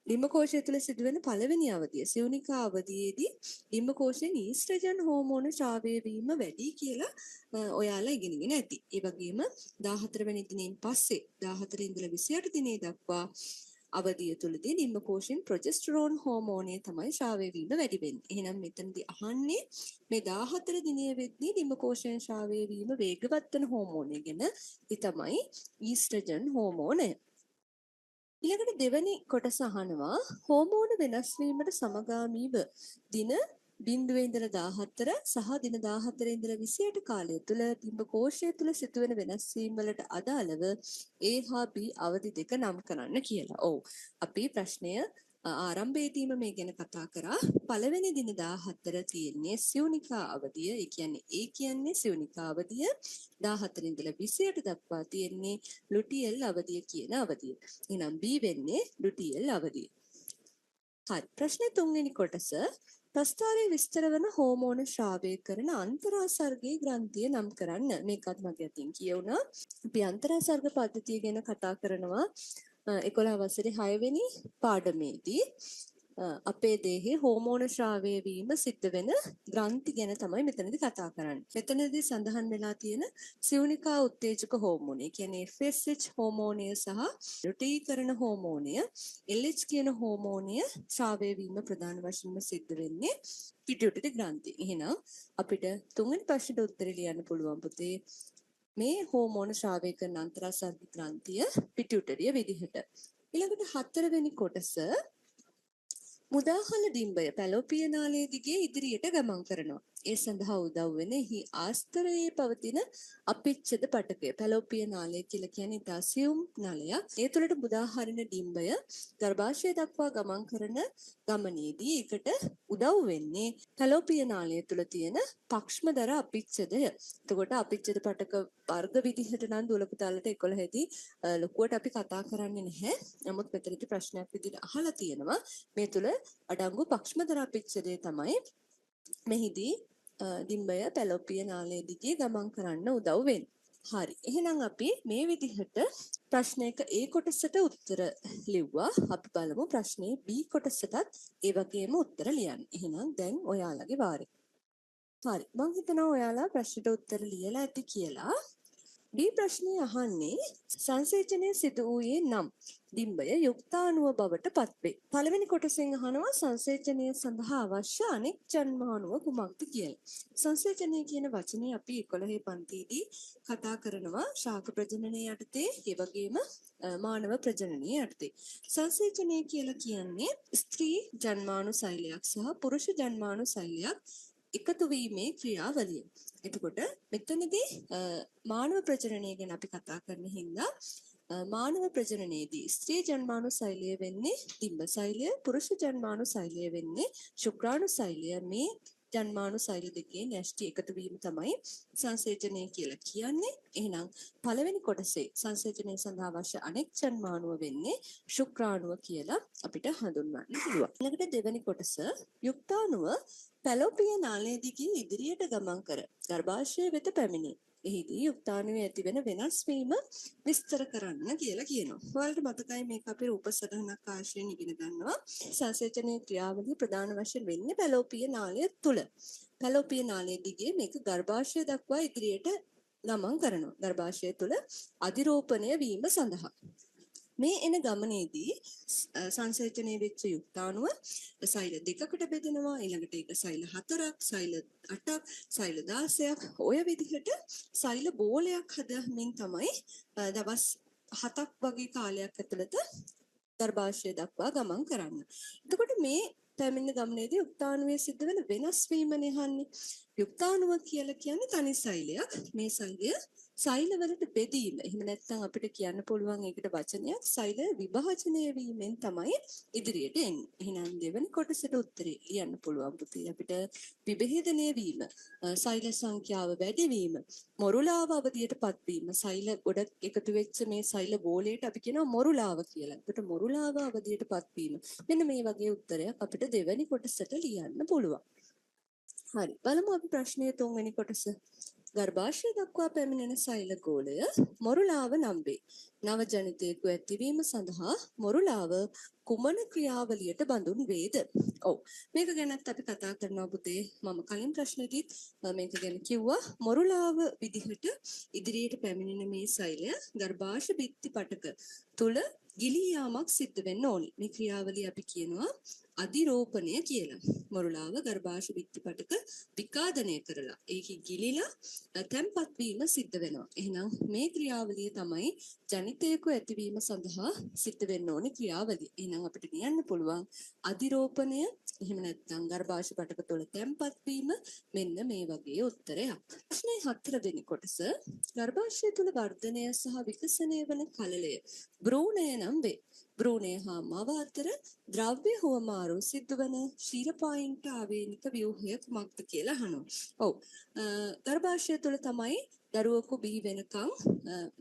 ඩිම්බකෝෂය තුළ සිදුවෙන පළවෙනි අවධිය සිවුනිකා අවධියේදී ඩිම්බකෝෂයෙන් ඊස්ට්‍රජන් හෝමෝන ස්‍රාවය වීම වැඩි කියලා ඔයාලා ඉගෙනගෙන ඇති. ඒ වගේම 14 වෙනි දිනෙන් පස්සේ 14 ඉඳලා 28 දිනේ දක්වා අවධිය තුලදී ඩිම්බකෝෂයෙන් ප්‍රොජෙස්ටරෝන් හෝමෝනය තමයි ස්‍රාවය වීම වැඩි වෙන්නේ. එහෙනම් මෙතනදී අහන්නේ මේ 14 දිනයේ වෙද්දී ඩිම්බකෝෂයෙන් ස්‍රාවය වීම වේගවත් වෙන හෝමෝනය ගැන. ඒ තමයි ඊස්ට්‍රජන් හෝමෝනය. ඊළඟට දෙවැනි කොටස අහනවා හෝමෝන වෙනස් වීමට සමගාමීව දින 0 ඉඳලා 14 සහ දින 14 ඉඳලා 28 කාලය තුල ඩිම්බකෝෂය තුල සිදුවෙන වෙනස් වීම වලට අදාළව A හා B අවධි දෙක නම් කරන්න කියලා. ඔව්. අපි ප්‍රශ්නය ආරම්භයේදීම මේ ගැන කතා කරා. පළවෙනි දින 14 තියෙන්නේ සිවුනිකා අවධිය. ඒ කියන්නේ A කියන්නේ සිවුනිකා අවධිය. 14 ඉඳලා 28 දක්වා තියෙන්නේ ලුටියල් අවධිය කියන අවධිය. එහෙනම් B වෙන්නේ ලුටියල් අවධිය. හරි. ප්‍රශ්නේ තුන්වෙනි කොටස ප්‍රස්ථාරයේ විස්තර වන හෝමෝන ශ්‍රාවය කරන අන්තරාසර්ගී ග්‍රන්ථිය නම් කරන්න. මේකත් මගේ අතින් කියවුණා. අපි අන්තරාසර්ග පද්ධතිය ගැන කතා කරනවා 11 වසරේ 6 වෙනි පාඩමේදී. අපේ දේහේ හෝමෝන ශ්‍රාවය වීම සිද්ධ වෙන ග්‍රන්ථි ගැන තමයි මෙතනදී කතා කරන්නේ. මෙතනදී සඳහන් වෙලා තියෙන සිවුනිකා උත්තේජක හෝමෝනය කියන්නේ FSH හෝමෝනය සහ රුටීකරණ හෝමෝනය LH කියන හෝමෝනය ශ්‍රාවය වීම ප්‍රධාන වශයෙන්ම සිද්ධ වෙන්නේ පිටියුටරි ග්‍රන්ථි. එහෙනම් අපිට තුන්වෙනි ප්‍රශ්නෙට උත්තර ලියන්න පුළුවන් පුතේ. මේ හෝමෝන ශ්‍රාවය කරන අන්තරාසර්ගික ග්‍රන්ථිය පිටියුටරිය විදිහට. ඊළඟට හතරවෙනි කොටස මුදාහල ඩිම්බය පැලෝපිය නාලයේ දිගේ ඉදිරියට ගමන් කරනවා. ඒ සඳහා උදව් වෙන එහි ආස්තරයේ පවතින අපිච්ඡද පටකය. පැලෝපිය නාලය කියලා කියන්නේ ඊතාසියුම් නලයක්. ඒ තුළට මුදාහරින ඩිම්බය ගර්භාෂය දක්වා ගමන් කරන ගමනේදී ඒකට උදව් වෙන්නේ පැලෝපිය නාලය තුළ තියෙන පක්ෂමදර අපිච්ඡදය. එතකොට අපිච්ඡද පටක වර්ග විදිහට නම් දුවල පුතාලට 11 දී ලොකුවට අපි කතා කරන්නේ නැහැ. නමුත් මෙතනදී ප්‍රශ්නයක් විදිහට අහලා තියෙනවා. මේ තුළ අඩංගු පක්ෂමදර අපිච්ඡදය තමයි මෙහිදී ඩිම්බය පැලෝපිය නාලය දිගේ ගමන් කරන්න උදව් වෙන්නේ. හරි. එහෙනම් අපි මේ විදිහට ප්‍රශ්නයක A කොටසට උත්තර ලිව්වා. අපි බලමු ප්‍රශ්නේ B කොටසටත් ඒ වගේම උත්තර ලියන්න. එහෙනම් දැන් ඔයාලගේ වාරය. හරි. මම හිතනවා ඔයාලා ප්‍රශ්නට උත්තර ලියලා ඇති කියලා. B ප්‍රශ්නේ අහන්නේ සංසේචනය සිදු වූයේ නම් ඩිම්බය යුක්තාණුව බවට පත්වේ. පළවෙනි කොටසෙන් අහනවා සංසේචනය සඳහා අවශ්‍ය අනෙක් ජන්මාණුව කුමක්ද කියලා. සංසේචනය කියන වචනේ අපි 11 පන්තියේදී කතා කරනවා ශාක ප්‍රජනනය යටතේ ඒ වගේම මානව ප්‍රජනනය යටතේ. සංසේචනය කියලා කියන්නේ ස්ත්‍රී ජන්මාණු සෛලයක් සහ පුරුෂ ජන්මාණු සෛලයක් එකතු වීමේ ක්‍රියාවලිය. එතකොට මෙතනදී මානව ප්‍රජනනය ගැන අපි කතා කරන හින්දා මානව ප්‍රජනනයේදී ස්ත්‍රී ජන්මාණු සෛලය වෙන්නේ ඩිම්බ සෛලය, පුරුෂ ජන්මාණු සෛලය වෙන්නේ ශුක්‍රාණු සෛලය. මේ ජන්මාණු සෛල දෙකේ නැෂ්ටි එකතු වීම තමයි සංසේචනය කියලා කියන්නේ. එහෙනම් පළවෙනි කොටසේ සංසේචනය සඳහා අවශ්‍ය අනෙක් ජන්මාණුව වෙන්නේ ශුක්‍රාණුව කියලා අපිට හඳුන්වන්න පුළුවන්. ඊළඟට දෙවෙනි කොටස යුක්තාණුව පැලෝපිය නාලය දිගේ ඉදිරියට ගමන් කර ගර්භාෂය වෙත පැමිණේ. එහිදී යුක්තාණුවේ ඇතිවන වෙනස් වීම විස්තර කරන්න කියලා කියනවා. ඔයාලට මතකයි මේක අපි රූප සටහනක් ආශ්‍රයෙන් ඉගෙන ගන්නවා. සංසේචනයේ ක්‍රියාවලිය ප්‍රධාන වශයෙන් වෙන්නේ පැලෝපිය නාලය තුල. පැලෝපිය නාලය දිගේ මේක ගර්භාෂය දක්වා ඉදිරියට ගමන් කරනවා. ගර්භාෂය තුල අධිරෝපණය වීම සඳහා. මේ එන ගමනේදී සංසේචනයේ වෙච්ච යුක්තාණුව සෛල දෙකකට බෙදෙනවා. ඊළඟට ඒක සෛල 4ක්, සෛල 8ක්, සෛල 16ක් ඔය විදිහට සෛල බෝලයක් හදමින් තමයි දවස් 7ක් වගේ කාලයක් ඇතුළත ගර්භාෂය දක්වා ගමන් කරන්නේ. එතකොට මේ පැමිණෙන ගමනේදී යුක්තාණුවේ සිද්ධ වෙන වෙනස් වීමනේ අහන්නේ. යුක්තාණුව කියලා කියන්නේ තනි සෛලයක්. මේ සෛලය සෛලවලට බෙදීම. එහෙම නැත්නම් අපිට කියන්න පුළුවන් ඒකට වචනයක් සෛල විභාජනය වීමෙන් තමයි ඉදිරියට එන්නේ. එහෙනම් දෙවෙනි කොටසට උත්තරේ ලියන්න පුළුවන් පුතේ. අපිට විභේදනය වීම, සෛල සංඛ්‍යාව වැඩි වීම, මොරුලාව අවධියටපත් වීම. සෛල ගොඩක් එකතු වෙච්ච මේ සෛල ගෝලයට අපි කියනවා මොරුලාව කියලා. ඒකට මොරුලාව අවධියටපත් වීම. මෙන්න මේ වගේ උත්තරයක් අපිට දෙවෙනි කොටසට ලියන්න පුළුවන්. හරි. බලමු අපි ප්‍රශ්නයේ තුන්වෙනි කොටස. ගර්භාෂය දක්වා පැමිණෙන සෛල ගෝලය මොරුලාව නම් වේ. නව ජනිතයෙකු ඇතිවීම සඳහා මොරුලාව කුමන ක්‍රියාවලියට බඳුන් වේද? ඔව්. මේක ගැනත් අපි කතා කරනවා පුතේ. මම කලින් ප්‍රශ්නෙදිත් මේක ගැන කිව්වා. මොරුලාව විදිහට ඉදිරියට පැමිණෙන මේ සෛලය ගර්භාෂ බිත්ති පටක තුල ගිලී යාමක් සිද්ධ වෙන්න ඕනි. මේ ක්‍රියාවලිය අපි කියනවා අධිරෝපණය කියලා. මොරුලාව ගර්භාෂ බිත්ති පටක විකාදනය කරලා ඒකේ ගිලිලා තැන්පත් වීම සිද්ධ වෙනවා. එහෙනම් මේ ක්‍රියාවලිය තමයි ජනිතයෙකු ඇතිවීම සඳහා සිද්ධ වෙන්න ඕනේ ක්‍රියාවලිය. එහෙනම් අපිට කියන්න පුළුවන් අධිරෝපණය එහෙම නැත්නම් ගර්භාෂ පටක තුළ තැන්පත් වීම මෙන්න මේ වගේ උත්තරයක්. ප්‍රශ්නේ 4 වෙනි කොටස ගර්භාෂය තුළ වර්ධනය සහ විකසනය වන කලලය භ්‍රූණය නම් වේ. භ්‍රූණය හා මව අතර ද්‍රව්‍ය හුවමාරු සිදුවන ශීරපායින්ට ආවේනික ව්‍යුහය කුමක්ද කියලා අහනවා. ඔව්. ගර්භාෂය තුළ තමයි දරුවෙකු බිහි වෙනකන්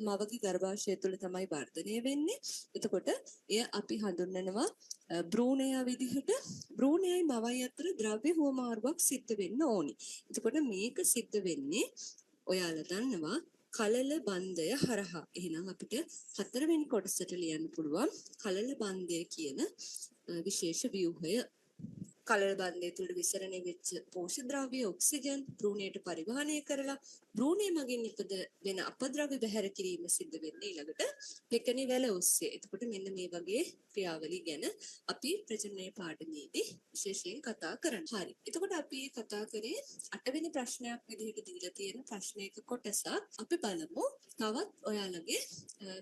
මවගේ ගර්භාෂය තුළ තමයි වර්ධනය වෙන්නේ. එතකොට එය අපි හඳුන්වනවා භ්‍රූණය විදිහට. භ්‍රූණයයි මවයි අතර ද්‍රව්‍ය හුවමාරුවක් සිද්ධ වෙන්න ඕනි. එතකොට මේක සිද්ධ වෙන්නේ ඔයාලා දන්නවා කලල බන්ධය හරහා. එහෙනම් අපිට 4 වෙනි කොටසට ලියන්න පුළුවන් කලල බන්ධය කියන විශේෂ ව්‍යුහය. කලල බන්ධය තුළ විසරණය වෙච්ච පෝෂක ද්‍රව්‍ය ඔක්සිජන් භ්‍රූණයට පරිවහනය කරලා භ්‍රූණය මගින් ඉපද වෙන අපද්‍රව්‍ය බැහැර කිරීම සිද්ධ වෙන්නේ ඊළඟට පෙකණි වැල ඔස්සේ. එතකොට මෙන්න මේ වගේ ක්‍රියාවලිය ගැන අපි ප්‍රජනන පාඩමේදී විශේෂයෙන් කතා කරනවා. හරි. එතකොට අපි කතා කරේ 8 වෙනි ප්‍රශ්නයක් විදිහට දීලා තියෙන ප්‍රශ්නයක කොටසක් අපි බලමු. තවත් ඔයාලගේ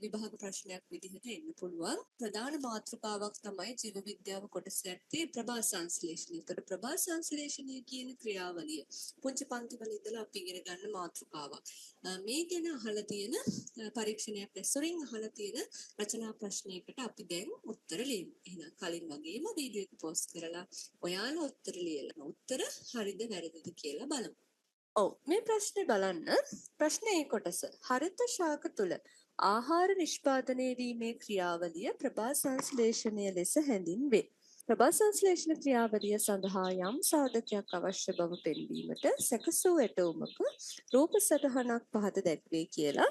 විභාග ප්‍රශ්නයක් විදිහට එන්න පුළුවන්. ප්‍රධාන මාතෘකාවක් තමයි ජීව විද්‍යාව කොටස ඇත්තේ ප්‍රභා සංශ්ලේෂණය. ඒතර ප්‍රභා සංශ්ලේෂණය කියන ක්‍රියාවලිය පුංචි පන්තිවල ඉඳලා අපි ඉගෙන ගන්න මාතෘකාවක්. මේ ගැන අහලා තියෙන පරීක්ෂණයක් ඇසුරින් අහලා තියෙන රචනා ප්‍රශ්නයකට අපි දැන් උත්තර ලියමු. එහෙනම් කලින් වගේම වීඩියෝ එක පොස් කරලා ඔයාලා උත්තර ලියලා උත්තර හරිද වැරදිද කියලා බලමු. ඔව් මේ ප්‍රශ්නේ බලන්න. ප්‍රශ්නේ කොටස හරිත ශාක තුල ආහාර නිෂ්පාදනය වීමේ ක්‍රියාවලිය ප්‍රභා සංශ්ලේෂණය ලෙස හැඳින්වේ. ප්‍රභා සංශ්ලේෂණ ක්‍රියාවලිය සඳහා යම් සාධකයක් අවශ්‍ය බව පෙන්වීමට සැකසූ ඇටවුමක රූප සටහනක් පහත දැක්වේ කියලා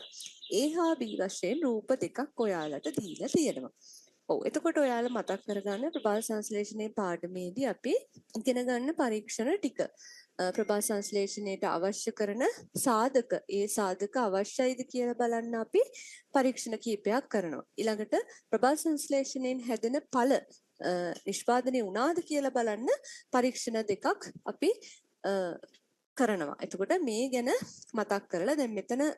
A හා B වශයෙන් රූප දෙකක් ඔයාලට දීලා තියෙනවා. ඔව් එතකොට ඔයාලා මතක් කරගන්න ප්‍රභා සංශ්ලේෂණයේ පාඩමේදී අපි ඉගෙන ගන්න පරීක්ෂණ ටික. ප්‍රභා සංශ්ලේෂණයට අවශ්‍ය කරන සාධක ඒ සාධක අවශ්‍යයිද කියලා බලන්න අපි පරීක්ෂණ කීපයක් කරනවා. ඊළඟට ප්‍රභා සංශ්ලේෂණයෙන් හැදෙන ඵල නිෂ්පාදනය වුණාද කියලා බලන්න පරීක්ෂණ දෙකක් අපි කරනවා. එතකොට මේ ගැන මතක් කරලා දැන් මෙතන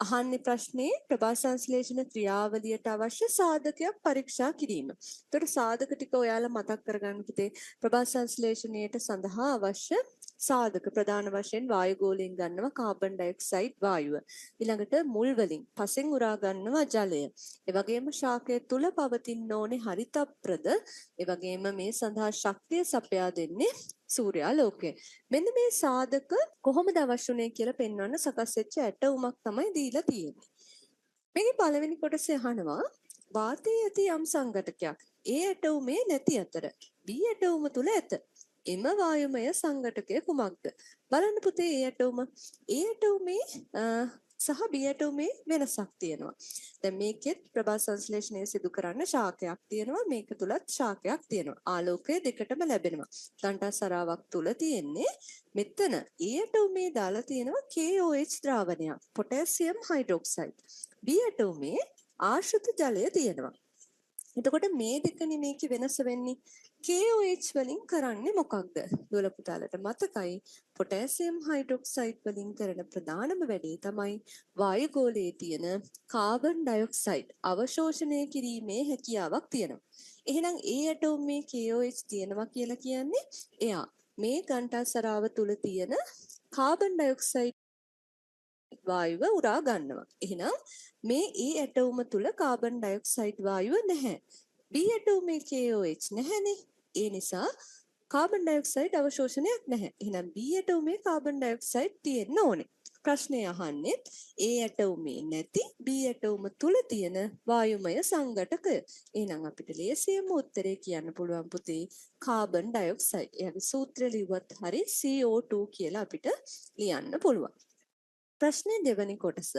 අහන්නේ ප්‍රශ්නේ ප්‍රභා සංශ්ලේෂණ ක්‍රියාවලියට අවශ්‍ය සාධකයක් පරීක්ෂා කිරීම. එතකොට සාධක ටික ඔයාලා මතක් කරගන්න පුතේ. ප්‍රභා සංශ්ලේෂණයට සඳහා අවශ්‍ය සාධක ප්‍රධාන වශයෙන් වායු ගෝලයෙන් ගන්නවා කාබන් ඩයොක්සයිඩ් වායුව. ඊළඟට මුල් වලින් පසෙන් උරා ගන්නවා ජලය. ඒ වගේම ශාකය තුල පවතින ඕනේ හරිතප්‍රද. ඒ වගේම මේ සඳහා ශක්තිය සපයා දෙන්නේ සූර්යාලෝකය. මෙන්න මේ සාධක කොහොමද අවශ්‍ය උනේ කියලා පෙන්වන්න සකස් වෙච්ච ඇටවුමක් තමයි දීලා තියෙන්නේ. මේකේ පළවෙනි කොටසේ අහනවා වාතයේ ඇති යම් සංඝටකයක් ඒ ඇටවුමේ නැති අතර B ඇටවුම තුල ඇත. එම වායුමය සංඝටකය කුමක්ද? බලන්න පුතේ ඒ ඇටවුමේ සහ B ඇටවුමේ වෙනසක් තියෙනවා. දැන් මේකෙත් ප්‍රභා සංශ්ලේෂණය සිදු කරන්න ශාකයක් තියෙනවා. මේක තුලත් ශාකයක් තියෙනවා. ආලෝකය දෙකටම ලැබෙනවා. ඝණ්ඨා සරාවක් තුල තියෙන්නේ මෙතන ඒ ඇටවුමේ දාලා තියෙනවා KOH ද්‍රාවණයක්. Potassium hydroxide. B ඇටවුමේ ආශ්‍රිත ජලය තියෙනවා. එතකොට මේ දෙකනේ මේකේ වෙනස වෙන්නේ. KOH වලින් කරන්නේ මොකක්ද? දුවල පුතාලට මතකයි පොටෑසියම් හයිඩ්‍රොක්සයිඩ් වලින් කරන ප්‍රධානම වැඩේ තමයි වායු ගෝලයේ තියෙන කාබන් ඩයොක්සයිඩ් අවශෝෂණය කිරීමේ හැකියාවක් තියෙනවා. එහෙනම් ඒ ඇටෝමේ KOH තියෙනවා කියලා කියන්නේ එයා මේ ඝණ්ඨා සරාව තුල තියෙන කාබන් ඩයොක්සයිඩ් වායුව උරා ගන්නවා. එහෙනම් මේ E ඇටෝම තුල කාබන් ඩයොක්සයිඩ් වායුව නැහැ. B ඇටෝමේ KOH නැහැනේ. ඒ නිසා කාබන් ඩයොක්සයිඩ් අවශෝෂණයක් නැහැ. එහෙනම් B ඇටෝමේ කාබන් ඩයොක්සයිඩ් තියෙන්න ඕනේ. ප්‍රශ්නය අහන්නේ A ඇටෝමේ නැති B ඇටෝම තුල තියෙන වායුමය සංඝටකය. එහෙනම් අපිට ලේසියෙන්ම උත්තරේ කියන්න පුළුවන් පුතේ කාබන් ඩයොක්සයිඩ්. එයාගේ සූත්‍රය ලිව්වත් හරි CO2 කියලා අපිට ලියන්න පුළුවන්. ප්‍රශ්නේ දෙවැනි කොටස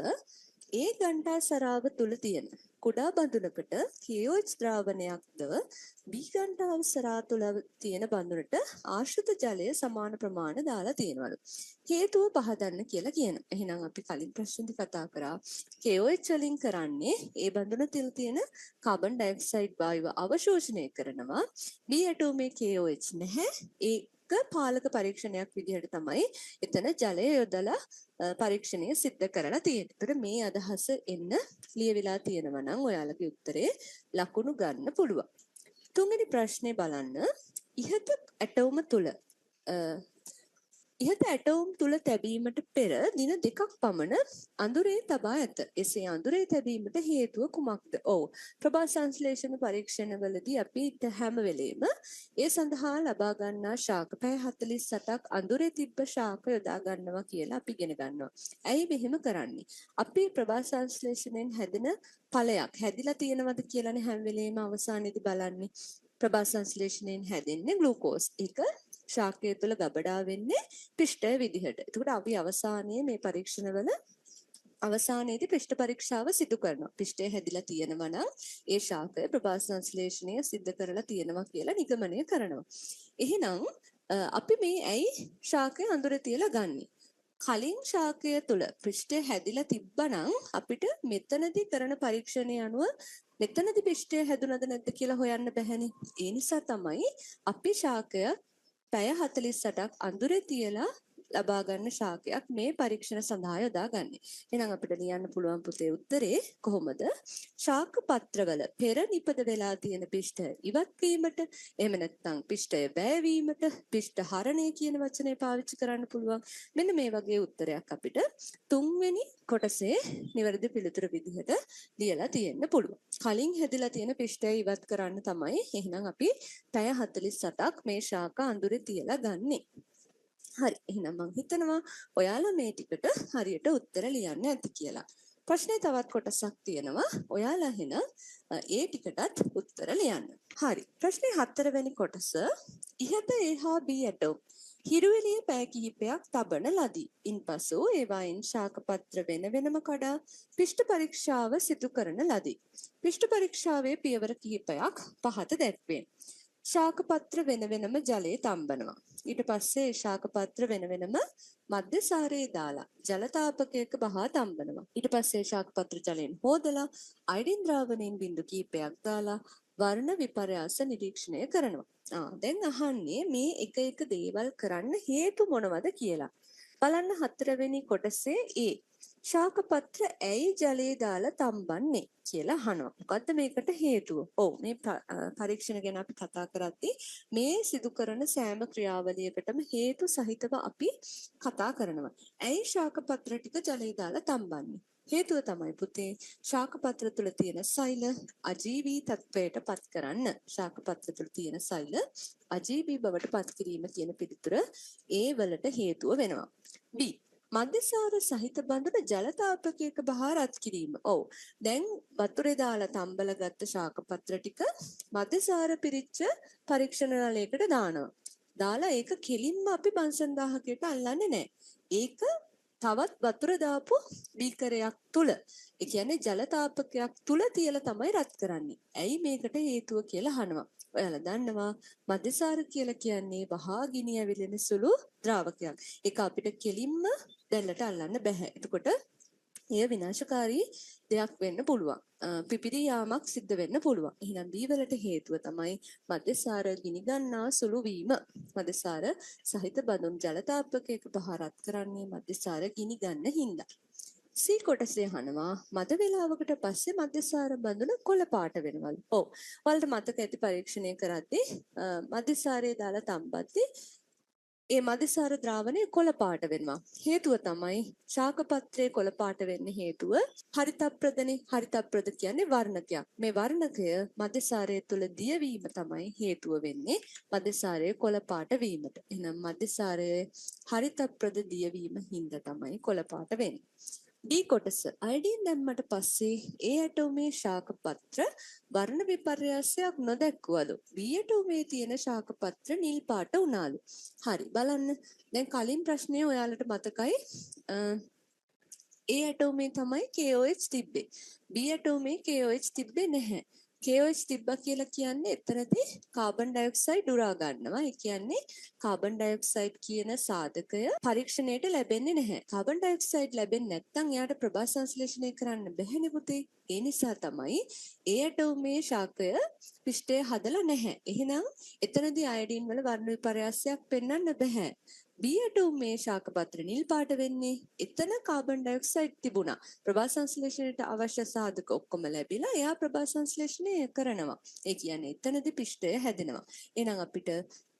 ඒ ඝණ්ඨාසරාව තුල තියෙන කුඩා බඳුනකට KOH ද්‍රාවණයක්ද B ඝණ්ඨාසරා තුල තියෙන බඳුනට ආශ්‍රිත ජලය සමාන ප්‍රමාණ දාලා තියෙනවලු. හේතුව පහදන්න කියලා කියනවා. එහෙනම් අපි කලින් ප්‍රශ්නේදී කතා කරා KOH වලින් කරන්නේ ඒ බඳුන තුල තියෙන කාබන් ඩයොක්සයිඩ් වායුව අවශෝෂණය කරනවා. B ඇටෝමේ KOH නැහැ. පාලක පරීක්ෂණයක් විදිහට තමයි එතන ජලය යොදලා පරීක්ෂණය සිද්ධ කරලා තියෙන්නේ. ඒතර මේ අදහස එන්න ලියවිලා තියෙනවා නම් ඔයාලගේ උත්තරේ ලකුණු ගන්න පුළුවන්. තුන්වෙනි ප්‍රශ්නේ බලන්න. ඉහත ඇටෝම තුල ඉහත ඇටෝම් තුල තැබීමට පෙර දින දෙකක් පමණ අඳුරේ තබා ඇත. එසේ අඳුරේ තැබීමට හේතුව කුමක්ද? ඔව්. ප්‍රභා සංශ්ලේෂණ පරීක්ෂණවලදී අපි හැම වෙලේම ඒ සඳහා ලබා ගන්නා ශාක පැය 48ක් අඳුරේ තිබ්බ ශාක යොදා ගන්නවා කියලා අපි ඉගෙන ගන්නවා. ඇයි මෙහෙම කරන්නේ? අපි ප්‍රභා සංශ්ලේෂණයෙන් හැදෙන ඵලයක් හැදිලා තියෙනවද කියලානේ හැම වෙලේම අවසානයේදී බලන්නේ. ප්‍රභා සංශ්ලේෂණයෙන් හැදෙන්නේ ග්ලූකෝස්. ඒක ශාකය තුළ ගබඩා වෙන්නේ පිෂ්ඨය විදිහට. එතකොට අපි අවසානයේ මේ පරීක්ෂණවල අවසානයේදී පිෂ්ඨ පරීක්ෂාව සිදු කරනවා. පිෂ්ඨය හැදිලා තියෙනවා නම් ඒ ශාකය ප්‍රභා සංශ්ලේෂණය සිද්ධ කරලා තියෙනවා කියලා නිගමනය කරනවා. එහෙනම් අපි මේ ඇයි ශාකය අඳුරේ තියලා ගන්නෙ? කලින් ශාකය තුළ පිෂ්ඨය හැදිලා තිබ්බනම් අපිට මෙතනදී කරන පරීක්ෂණය අනුව මෙතනදී පිෂ්ඨය හැදුනද නැද්ද කියලා හොයන්න බැහැනේ. ඒ නිසා තමයි අපි ශාකය පැය 48ක් අඳුරේ තියලා ලබා ගන්න ශාකයක් මේ පරීක්ෂණ සඳහා යොදාගන්නේ. එහෙනම් අපිට ලියන්න පුළුවන් පුතේ උත්තරේ කොහොමද? ශාක පත්‍රවල පෙර නිපද වෙලා තියෙන පිෂ්ඨ ඉවත් වීමට, එහෙම නැත්නම් පිෂ්ඨය බෑවීමට, පිෂ්ඨ හරණය කියන වචනේ පාවිච්චි කරන්න පුළුවන්. මෙන්න මේ වගේ උත්තරයක් අපිට තුන්වෙනි කොටසේ නිවැරදි පිළිතුර විදිහට ලියලා තියෙන්න පුළුවන්. කලින් හැදිලා තියෙන පිෂ්ඨය ඉවත් කරන්න තමයි එහෙනම් අපි පැය 48ක් මේ ශාක අඳුරේ තියලා ගන්නෙ. හරි. එහෙනම් මම හිතනවා ඔයාලා මේ ටිකට හරියට උත්තර ලියන්න ඇති කියලා. ප්‍රශ්නේ තවත් කොටසක් තියෙනවා. ඔයාලා එහෙනම් ඒ ටිකටත් උත්තර ලියන්න. හරි. ප්‍රශ්නේ 4 වෙනි කොටස ඉහත A හා B ඇටෝම් හිරුවෙලියේ පැය කිහිපයක් තබන ලදී. ඉන්පසු ඒවායින් ශාකපත්‍ර වෙන වෙනම කඩා පිෂ්ඨ පරීක්ෂාව සිදු කරන ලදී. පිෂ්ඨ පරීක්ෂාවේ පියවර කිහිපයක් පහත දැක්වේ. ශාකපත්‍ර වෙන වෙනම ජලයේ තම්බනවා. ඊට පස්සේ ශාකපත්‍ර වෙන වෙනම මධ්‍යසාරයේ දාලා ජල තාපකයක බහා තම්බනවා. ඊට පස්සේ ශාකපත්‍ර ජලයෙන් හොදලා අයඩින් ද්‍රාවණයෙන් බිඳු කිහිපයක් දාලා වර්ණ විපර්යාස නිරීක්ෂණය කරනවා. දැන් අහන්නේ මේ එක දේවල් කරන්න හේතු මොනවද කියලා. බලන්න 4 වෙනි කොටසේ ඒ ශාකපත්‍ර ඇයි ජලයේ දාලා තම්බන්නේ කියලා අහනවා. මොකද්ද මේකට හේතුව? ඔව් මේ පරීක්ෂණ ගැන අපි කතා කරද්දී මේ සිදු කරන සෑම ක්‍රියාවලියකටම හේතු සහිතව අපි කතා කරනවා. ඇයි ශාකපත්‍ර ටික ජලයේ දාලා තම්බන්නේ? හේතුව තමයි පුතේ ශාකපත්‍ර තුළ තියෙන සෛල අජීවී තත්වයට පත් කරන්න. ශාකපත්‍ර තුළ තියෙන සෛල අජීවී බවට පත් කිරීම කියන පිළිතුර ඒ වලට හේතුව වෙනවා. B මධ්‍යසාර සහිත බඳුන ජල තාපකයක බහා රත් කිරීම. ඔව්. දැන් වතුරේ දාලා තම්බලා ගත්ත ශාකපත්‍ර ටික මධ්‍යසාර පිරිච්ච පරීක්ෂණ නලයකට දානවා. දාලා ඒක කෙලින්ම අපි බන්සන් දාහකයට අල්ලන්නේ නැහැ. ඒක තවත් වතුර දාපු බීකරයක් තුල, ඒ කියන්නේ ජල තාපකයක් තුල තියලා තමයි රත් කරන්නේ. ඇයි මේකට හේතුව කියලා අහනවා. ඔයාලා දන්නවා මධ්‍යසාර කියලා කියන්නේ වහා ගිනි ඇවිලෙන සුළු ද්‍රාවකයක්. ඒක අපිට කෙලින්ම දැල්ලට අල්ලන්න බෑ. එතකොට එය විනාශකාරී දෙයක් වෙන්න පුළුවන්. පිපිරි යාමක් සිද්ධ වෙන්න පුළුවන්. එහෙනම් B වලට හේතුව තමයි මධ්‍යසාර ගිනි ගන්නා සුළු වීම. මධ්‍යසාර සහිත බඳුන් ජල තාපකයක බහරත් කරන්නේ මධ්‍යසාර ගිනි ගන්න හින්දා. C කොටසේ අහනවා මද වේලාවකට පස්සේ මධ්‍යසාර බඳුන කොළ පාට වෙනවලු. ඔව්. ඔයාලට මතක ඇති පරීක්ෂණය කරද්දී මධ්‍යසාරයේ දාලා තම්බද්දී ඒ මදිසාර ද්‍රාවණය කොළ පාට වෙනවා. හේතුව තමයි ශාක පත්‍රයේ කොළ පාට වෙන්න හේතුව හරිතප්‍රදනේ. හරිතප්‍රද කියන්නේ වර්ණකයක්. මේ වර්ණකය මදිසාරය තුළ දියවීම තමයි හේතුව වෙන්නේ මදිසාරයේ කොළ පාට වීමට. එහෙනම් මදිසාරයේ හරිතප්‍රද දියවීම හින්දා තමයි කොළ පාට වෙන්නේ. ඩී කොටස අයඩින් දැම්මට පස්සේ ඒ ඇටෝමේ ශාක පත්‍ර වර්ණ විපර්යාසයක් නොදැක්වලු. බී ඇටෝමේ තියෙන ශාක පත්‍ර නිල් පාට වුණාලු. හරි බලන්න. දැන් කලින් ප්‍රශ්නේ ඔයාලට මතකයි ඒ ඇටෝමේ තමයි KOH තිබ්බේ. B ඇටෝමේ KOH තිබ්බේ නැහැ. KOH තිබ්බා කියලා කියන්නේ එතනදී කාබන් ඩයොක්සයිඩ් උරා ගන්නවා. ඒ කියන්නේ කාබන් ඩයොක්සයිඩ් කියන සාධකය පරීක්ෂණයට ලැබෙන්නේ නැහැ. කාබන් ඩයොක්සයිඩ් ලැබෙන්නේ නැත්නම් එයාට ප්‍රභා සංශ්ලේෂණය කරන්න බැහැනේ පුතේ. ඒ නිසා තමයි ඒ ඇටෝමේ ශාකය පිෂ්ඨය හදලා නැහැ. එහෙනම් එතනදී අයඩින් වල වර්ණ විපර්යාසයක් පෙන්වන්න බෑ. B ඇටෝමේ ශාක පත්‍ර නිල් පාට වෙන්නේ එතන කාබන් ඩයොක්සයිඩ් තිබුණා. ප්‍රභා සංශ්ලේෂණයට අවශ්‍ය සාධක ඔක්කොම ලැබිලා එයා ප්‍රභා සංශ්ලේෂණය කරනවා. ඒ කියන්නේ එතනදී පිෂ්ඨය හැදෙනවා. එහෙනම් අපිට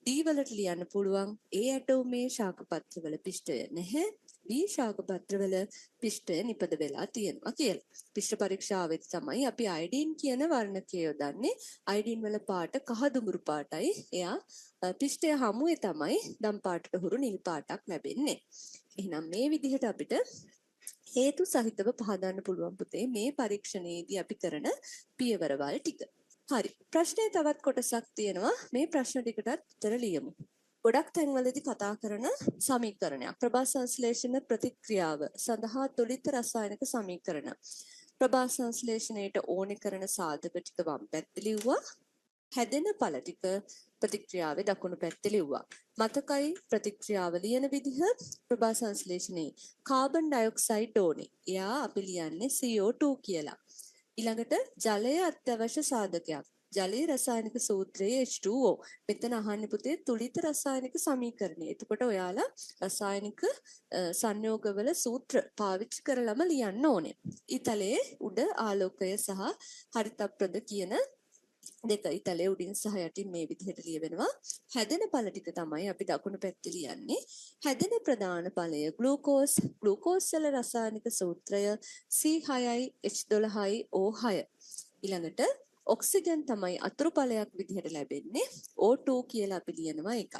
D වලට ලියන්න පුළුවන් A ඇටෝමේ ශාක පත්‍රවල පිෂ්ඨය නැහැ. B ශාක පත්‍රවල පිෂ්ඨය නිපද වෙලා තියෙනවා කියලා. පිෂ්ඨ පරීක්ෂාවෙත් තමයි අපි අයඩින් කියන වර්ණකය යොදන්නේ. අයඩින් වල පාට කහ දුඹුරු පාටයි. එයා පිෂ්ඨය හමුවේ තමයි දම් පාටට හුරු නිල් පාටක් ලැබෙන්නේ. එහෙනම් මේ විදිහට අපිට හේතු සහිතව පහදන්න පුළුවන් පුතේ මේ පරීක්ෂණයේදී අපි කරන පියවරවල් ටික. හරි. ප්‍රශ්නේ තවත් කොටසක් තියෙනවා. මේ ප්‍රශ්න ටිකටත් උත්තර ලියමු. ගොඩක් තැන්වලදී කතා කරන සමීකරණයක්. ප්‍රභා සංශ්ලේෂණ ප්‍රතික්‍රියාව සඳහා තුලිත රසායනික සමීකරණ. ප්‍රභා සංශ්ලේෂණයට ඕනේ කරන සාධක ටික වම් පැත්තේ ලිව්වා. හැදෙන ඵල ටික ප්‍රතික්‍රියාවේ දකුණු පැත්තේ ලිව්වා. මතකයි ප්‍රතික්‍රියාව ලියන විදිහ ප්‍රභා සංශ්ලේෂණේ කාබන් ඩයොක්සයිඩ් ඕනේ. එයා අපි ලියන්නේ CO2 කියලා. ඊළඟට ජලය අත්‍යවශ්‍ය සාධකයක්. ජලයේ රසායනික සූත්‍රයේ H2O. මෙතන අහන්නේ පුතේ තුලිත රසායනික සමීකරණය. එතකොට ඔයාලා රසායනික සංයෝගවල සූත්‍ර පාවිච්චි කරලම ලියන්න ඕනේ. ඊතලයේ උඩ ආලෝකය සහ හරිතප්‍රද කියන දෙක ඉතලයේ උඩින් සහ යටින් මේ විදිහට ලියවෙනවා. හැදෙන ඵල ටික තමයි අපි දකුණු පැත්තේ ලියන්නේ. හැදෙන ප්‍රධාන ඵලය ග්ලූකෝස්. ග්ලූකෝස් වල රසායනික සූත්‍රය C6H12O6. ඊළඟට ඔක්සිජන් තමයි අතුරු ඵලයක් විදිහට ලැබෙන්නේ. O2 කියලා අපි ලියනවා එකක්.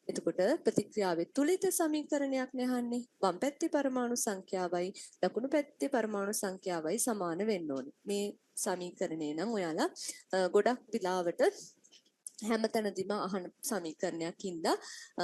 එතකොට ප්‍රතික්‍රියාවේ තුලිත සමීකරණයක් නහන්නේ. වම් පැත්තේ පරමාණු සංඛ්‍යාවයි දකුණු පැත්තේ පරමාණු සංඛ්‍යාවයි සමාන වෙන්න ඕනේ. මේ සමීකරණේ නම් ඔයාලා ගොඩක් විලාවට හැමතැනදීම අහන සමීකරණයක් හින්දා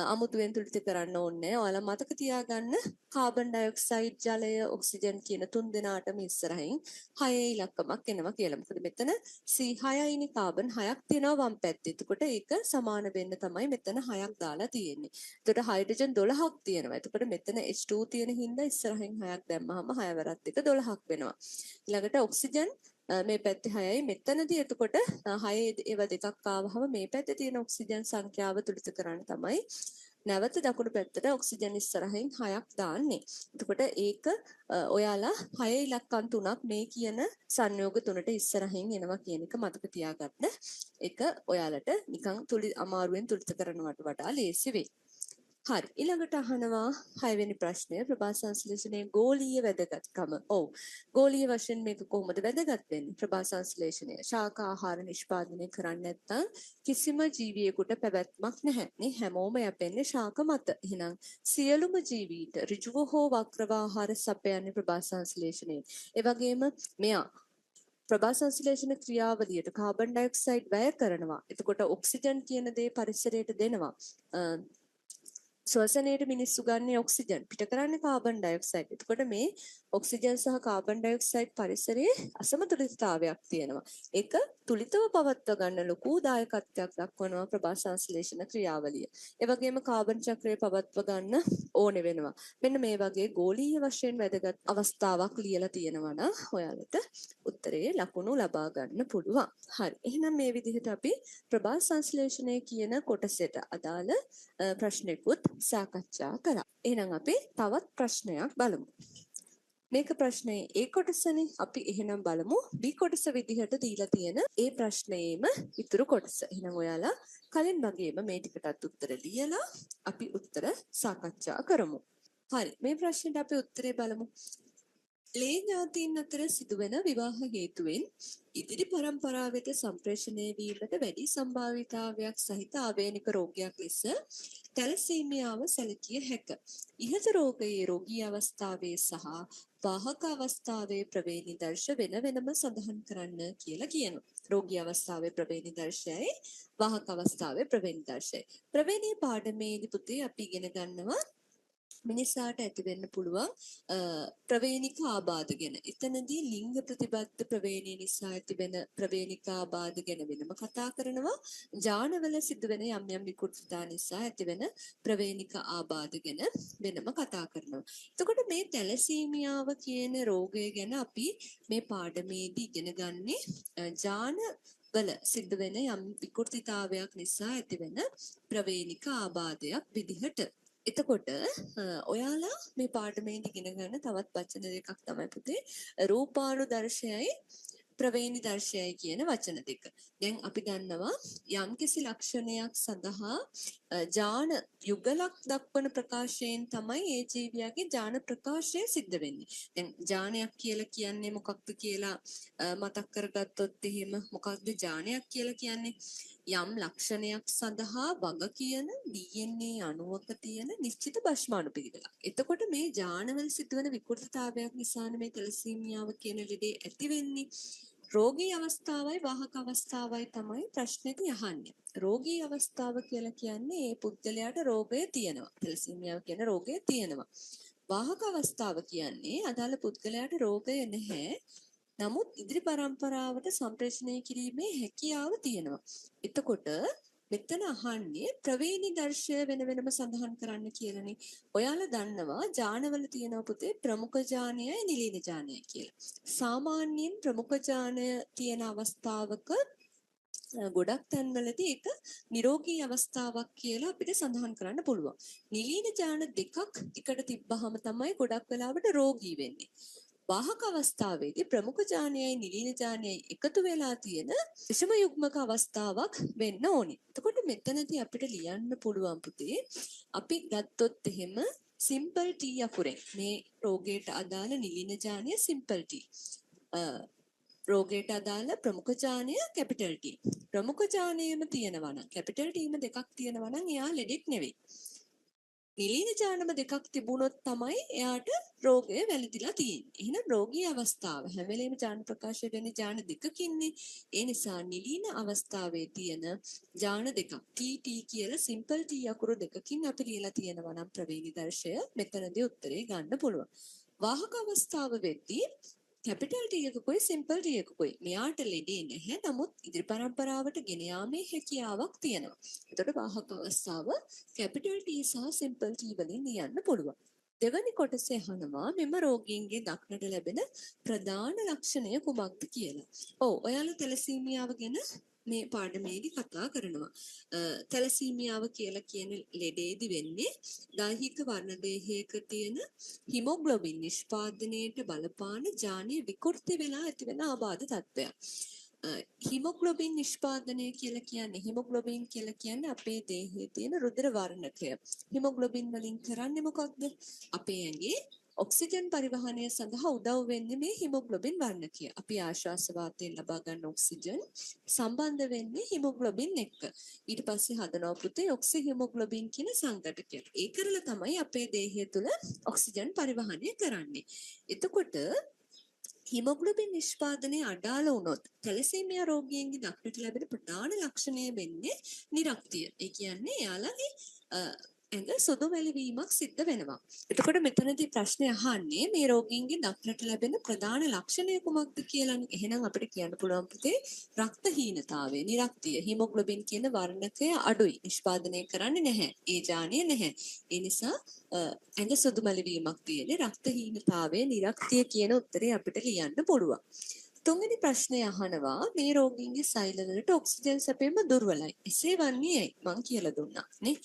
අමුතුවෙන් තුලිත කරන්න ඕනේ. ඔයාලා මතක තියාගන්න කාබන් ඩයොක්සයිඩ් ජලය ඔක්සිජන් කියන තුන් දෙනාටම ඉස්සරහින් 6 ඉලක්කමක් එනවා කියලා. මොකද මෙතන C6යිනේ කාබන් 6ක් තියෙනවා වම් පැත්තේ. එතකොට ඒක සමාන වෙන්න තමයි මෙතන 6ක් දාලා තියෙන්නේ. එතකොට හයිඩ්‍රජන් 12ක් තියෙනවා. එතකොට මෙතන H2 තියෙන හින්දා ඉස්සරහින් 6ක් දැම්මහම 6 වරක් එක 12ක් වෙනවා. ඊළඟට ඔක්සිජන් මේ පැත්තේ 6යි මෙතනදී එතකොට 6 ඒව දෙකක් ආවහම මේ පැත්තේ තියෙන ඔක්සිජන් සංඛ්‍යාව තුලිත කරන්න තමයි නැවත දකුණු පැත්තට ඔක්සිජන් ඉස්සරහින් 6ක් දාන්නේ. එතකොට ඒක ඔයාලා 6 ඉලක්කම් තුනක් මේ කියන සංයෝග තුනට ඉස්සරහින් එනවා කියන එක මතක තියාගන්න. ඒක ඔයාලට නිකන් අමාරුවෙන් තුලිත කරනවට වඩා ලේසි වෙයි. හරි ඊළඟට අහනවා 6 වෙනි ප්‍රශ්නය ප්‍රභා සංශ්ලේෂණයේ ගෝලීය වැදගත්කම. ඔව්. ගෝලීය වශයෙන් මේක කොහොමද වැදගත් වෙන්නේ? ප්‍රභා සංශ්ලේෂණය ශාක ආහාර නිෂ්පාදනය කරන්නේ නැත්නම් කිසිම ජීවියෙකුට පැවැත්මක් නැහැ. නේ හැමෝම යැපෙන්නේ ශාක මත. එහෙනම් සියලුම ජීවීන්ට ඍජුව හෝ වක්‍රව ආහාර සපයන්නේ ප්‍රභා සංශ්ලේෂණයෙන්. ඒ වගේම මෙයා ප්‍රභා සංශ්ලේෂණ ක්‍රියාවලියට කාබන් ඩයොක්සයිඩ් වැය කරනවා. එතකොට ඔක්සිජන් කියන දේ පරිසරයට දෙනවා. ශ්වසනයේට මිනිස්සු ගන්න ඔක්සිජන් පිට කරන්නේ කාබන් ඩයොක්සයිඩ්. එතකොට මේ ඔක්සිජන් සහ කාබන් ඩයොක්සයිඩ් පරිසරයේ අසමතුලිතතාවයක් තියෙනවා. ඒක තුලිතව පවත්වා ගන්න ලොකු දායකත්වයක් දක්වනවා ප්‍රභා සංශ්ලේෂණ ක්‍රියාවලිය. ඒ වගේම කාබන් චක්‍රය පවත්වා ගන්න ඕනේ වෙනවා. මෙන්න මේ වගේ ගෝලීය වශයෙන් වැදගත් අවස්ථාවක් ලියලා තියෙනවා නම් ඔයාලට උත්තරේ ලකුණු ලබා ගන්න පුළුවන්. හරි. එහෙනම් මේ විදිහට අපි ප්‍රභා සංශ්ලේෂණය කියන කොටසට අදාළ ප්‍රශ්නෙකුත් සාකච්ඡා කරා. එහෙනම් අපි තවත් ප්‍රශ්නයක් බලමු. මේක ප්‍රශ්නේ ඒ කොටසනේ. අපි එහෙනම් බලමු B කොටස විදිහට දීලා තියෙන ඒ ප්‍රශ්නයේම ඉතුරු කොටස. එහෙනම් ඔයාලා කලින් වගේම මේ ටිකටත් උත්තර ලියලා අපි උත්තර සාකච්ඡා කරමු. හරි. මේ ප්‍රශ්නෙට අපි උත්තරේ බලමු. ලේ ඥාතීන් අතර සිදුවෙන විවාහ හේතුවෙන් ඉදිරි පරම්පරාවට සම්ප්‍රේෂණය වීමට වැඩි සම්භාවිතාවයක් සහිත ආවේනික රෝගයක් ලෙස තැලසීමියාව සැලකිය හැක. ඉහත රෝගයේ රෝගී අවස්ථාවේ සහ වාහක අවස්ථාවේ ප්‍රවේණි දර්ශ වෙන වෙනම සඳහන් කරන්න කියලා කියනවා. රෝගී අවස්ථාවේ ප්‍රවේණි දර්ශයයි වාහක අවස්ථාවේ ප්‍රවේණි දර්ශයයි. ප්‍රවේණී පාඩමේදී පුතේ අපි ඉගෙන ගන්නවා මිනිසාට ඇති වෙන්න පුළුවන් ප්‍රවේණික ආබාධ ගැන. එතනදී ලිංග ප්‍රතිබද්ධ ප්‍රවේණිය නිසා ඇතිවෙන ප්‍රවේණික ආබාධ ගැන වෙනම කතා කරනවා. ජානවල සිදුවෙන යම් යම් විකෘතිතා නිසා ඇතිවෙන ප්‍රවේණික ආබාධ ගැන වෙනම කතා කරනවා. එතකොට මේ තැලසීමියාව කියන රෝගය ගැන අපි මේ පාඩමේදී ඉගෙන ගන්නේ ජාන වල සිදුවෙන යම් විකෘතිතාවයක් නිසා ඇතිවෙන ප්‍රවේණික ආබාධයක් විදිහට. එතකොට ඔයාලා මේ පාඩමේදී ඉගෙන ගන්න තවත් වචන දෙකක් තමයි පුතේ රූපානුදර්ශයයි ප්‍රවේණි දර්ශයයි කියන වචන දෙක. දැන් අපි දන්නවා යම්කිසි ලක්ෂණයක් සඳහා ජාන යුගලක් දක්වන ප්‍රකාශයෙන් තමයි ඒ ජීවියාගේ ජාන ප්‍රකාශය සිද්ධ වෙන්නේ. දැන් ජානයක් කියලා කියන්නේ මොකක්ද කියලා මතක් කරගත්තොත් එහෙම මොකක්ද ජානයක් කියලා කියන්නේ? යම් ලක්ෂණයක් සඳහා වග කියන DNA අණුවක තියෙන නිශ්චිත භෂ්මාණු පිළිවෙලක්. එතකොට මේ ජානවල සිදුවන විකෘතතාවයක් නිසානේ මේ තැලසීමියාව කියන ලෙඩේ ඇති වෙන්නේ. රෝගී අවස්ථාවයි වාහක අවස්ථාවයි තමයි ප්‍රශ්නේදී අහන්නේ. රෝගී අවස්ථාව කියලා කියන්නේ ඒ පුද්ගලයාට රෝගය තියෙනවා. තැලසීමියාව කියන රෝගය තියෙනවා. වාහක අවස්ථාව කියන්නේ අදාළ පුද්ගලයාට රෝගය නැහැ. නමුත් ඉදිරි පරම්පරාවට සම්ප්‍රේෂණය කිරීමේ හැකියාව තියෙනවා. එතකොට මෙතන අහන්නේ ප්‍රවේණි දර්ශය වෙන වෙනම සඳහන් කරන්න කියලානේ. ඔයාලා දන්නවා ජානවල තියෙනවා පුතේ ප්‍රමුඛ ජානයයි නිලීන ජානයයි කියලා. සාමාන්‍යයෙන් ප්‍රමුඛ ජානය තියෙන අවස්ථාවක ගොඩක් තැන්වලදී ඒක නිරෝගී අවස්ථාවක් කියලා අපිට සඳහන් කරන්න පුළුවන්. නිලීන ජාන දෙකක් එකට තිබ්බහම තමයි ගොඩක් වෙලාවට රෝගී වෙන්නේ. වාහක අවස්ථාවේදී ප්‍රමුඛ ජානයයි නිලීන ජානයයි එකතු වෙලා තියෙන විෂම යුග්මක අවස්ථාවක් වෙන්න ඕනේ. එතකොට මෙතනදී අපිට ලියන්න පුළුවන් පුතේ අපි ගත්තොත් එහෙම සිම්පල් T අකුරෙන් මේ රෝගයට අදාළ නිලීන ජානය සිම්පල් T. රෝගයට අදාළ ප්‍රමුඛ ජානය කැපිටල් T. ප්‍රමුඛ ජානයම තියෙනවා නම් කැපිටල් T දෙකක් තියෙනවා නම් එයා ලෙඩෙක් නෙවෙයි. නිලීන ජානම දෙකක් තිබුණොත් තමයි එයාට රෝගය වැළඳිලා තියෙන්නේ. එහෙනම් රෝගී අවස්ථාව හැම වෙලේම ජාන ප්‍රකාශ වෙන්නේ ජාන දෙකකින්නේ. ඒ නිසා නිලීන අවස්ථාවේ තියෙන ජාන දෙකක් TT කියලා සිම්පල් T අකුරු දෙකකින් අපි ලියලා තියෙනවා නම් ප්‍රවේණි දර්ශය මෙතනදී උත්තරේ ගන්න පුළුවන්. වාහක අවස්ථාව වෙද්දී කැපිටල් T එකකුයි සිම්පල් T එකකුයි මෙයාට ලෙඩේ නැහැ. නමුත් ඉදිරි පරම්පරාවට ගෙන යාමේ හැකියාවක් තියෙනවා. එතකොට වාහක අවස්ථාව කැපිටල් T සහ සිම්පල් T වලින් ලියන්න පුළුවන්. දෙවැනි කොටසේ අහනවා මෙම රෝගීන්ගේ දක්නට ලැබෙන ප්‍රධාන ලක්ෂණය කුමක්ද කියලා. ඔව් ඔයාලා තැලසීමියාව ගැන මේ පාඩමේදී කතා කරනවා. තැලසීමියාව කියලා කියන ලෙඩේදී වෙන්නේ දෛහික වර්ණදේහයක තියෙන හිමොග්ලොබින් නිෂ්පාදනයට බලපාන ජානීය විකෘති වෙලා ඇතිවෙන ආබාධ තත්ත්වයක්. හිමොග්ලොබින් නිෂ්පාදනය කියලා කියන්නේ අපේ දේහයේ තියෙන රුධිර වර්ණකය. හිමොග්ලොබින් වලින් කරන්නේ මොකක්ද? අපේ ඇඟේ ඔක්සිජන් පරිවහනය සඳහා උදව් වෙන්නේ මේ හිමොග්ලොබින් වර්ණකය. අපි ආශ්වාස වාතයෙන් ලබා ගන්න ඔක්සිජන් සම්බන්ධ වෙන්නේ හිමොග්ලොබින් එක්ක. ඊට පස්සේ හදනවා පුතේ ඔක්සි හිමොග්ලොබින් කියන සංඝටකය. ඒ කරලා තමයි අපේ දේහය තුළ ඔක්සිජන් පරිවහනය කරන්නේ. එතකොට හිමොග්ලොබින් නිෂ්පාදනය අඩාල වුණොත් තැලසීමියා රෝගීන්ගේ දක්නට ලැබෙන ප්‍රධාන ලක්ෂණය වෙන්නේ නිරක්තිය. ඒ කියන්නේ එයාලගේ ඇඟ සුදු වැලිවීමක් සිද්ධ වෙනවා. එතකොට මෙතනදී ප්‍රශ්නේ අහන්නේ මේ රෝගීන්ගේ දක්නට ලැබෙන ප්‍රධාන ලක්ෂණය කුමක්ද කියලා. එහෙනම් අපිට කියන්න පුළුවන් පුතේ රක්තහීනතාවය, නිරක්තිය. හිමොග්ලොබින් කියන වර්ණකය අඩුයි. නිෂ්පාදනය කරන්නේ නැහැ. ඒ ජානය නැහැ. ඒ නිසා ඇඟ සුදු මැලිවීමක් තියෙන රක්තහීනතාවය, නිරක්තිය කියන උත්තරේ අපිට ලියන්න පුළුවන්. තුන්වෙනි ප්‍රශ්නය අහනවා මේ රෝගීන්ගේ සෛලවලට ඔක්සිජන් සැපීම දුර්වලයි. එසේ වන්නේ ඇයි? මං කියලා දුන්නා නේ.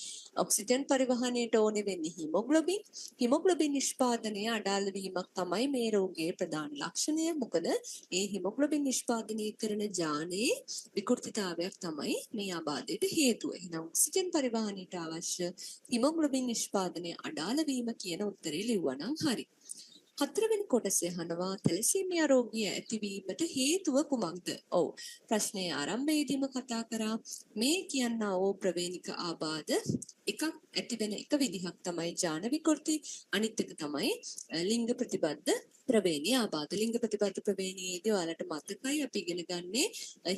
ඔක්සිජන් පරිවහනයට ඕනේ වෙන්නේ හිමොග්ලොබින්. හිමොග්ලොබින් නිෂ්පාදනය අඩාල වීමක් තමයි මේ රෝගයේ ප්‍රධාන ලක්ෂණය. මොකද ඒ හිමොග්ලොබින් නිෂ්පාදනය කරන ජානයේ විකෘතිතාවයක් තමයි මේ ආබාධයට හේතුව. එහෙනම් ඔක්සිජන් පරිවහනයට අවශ්‍ය හිමොග්ලොබින් නිෂ්පාදනය අඩාල වීම කියන උත්තරේ ලිව්වනම් හරි. හතරවෙනි කොටසේ අහනවා තැලසීමියා රෝගිය ඇතිවීමට හේතුව කුමක්ද? ඔව්. ප්‍රශ්නයේ ආරම්භයේදීම කතා කරා මේ කියන්නා වූ ප්‍රවේණික ආබාධ එකක් ඇති වෙන එක විදිහක් තමයි ජාන විකෘති. අනිත් එක තමයි ලිංග ප්‍රතිබද්ධ ප්‍රවේණී ආබාධ. ලිංග ප්‍රතිබද්ධ ප්‍රවේණියේදී ඔයාලට මතකයි අපි ඉගෙන ගන්නේ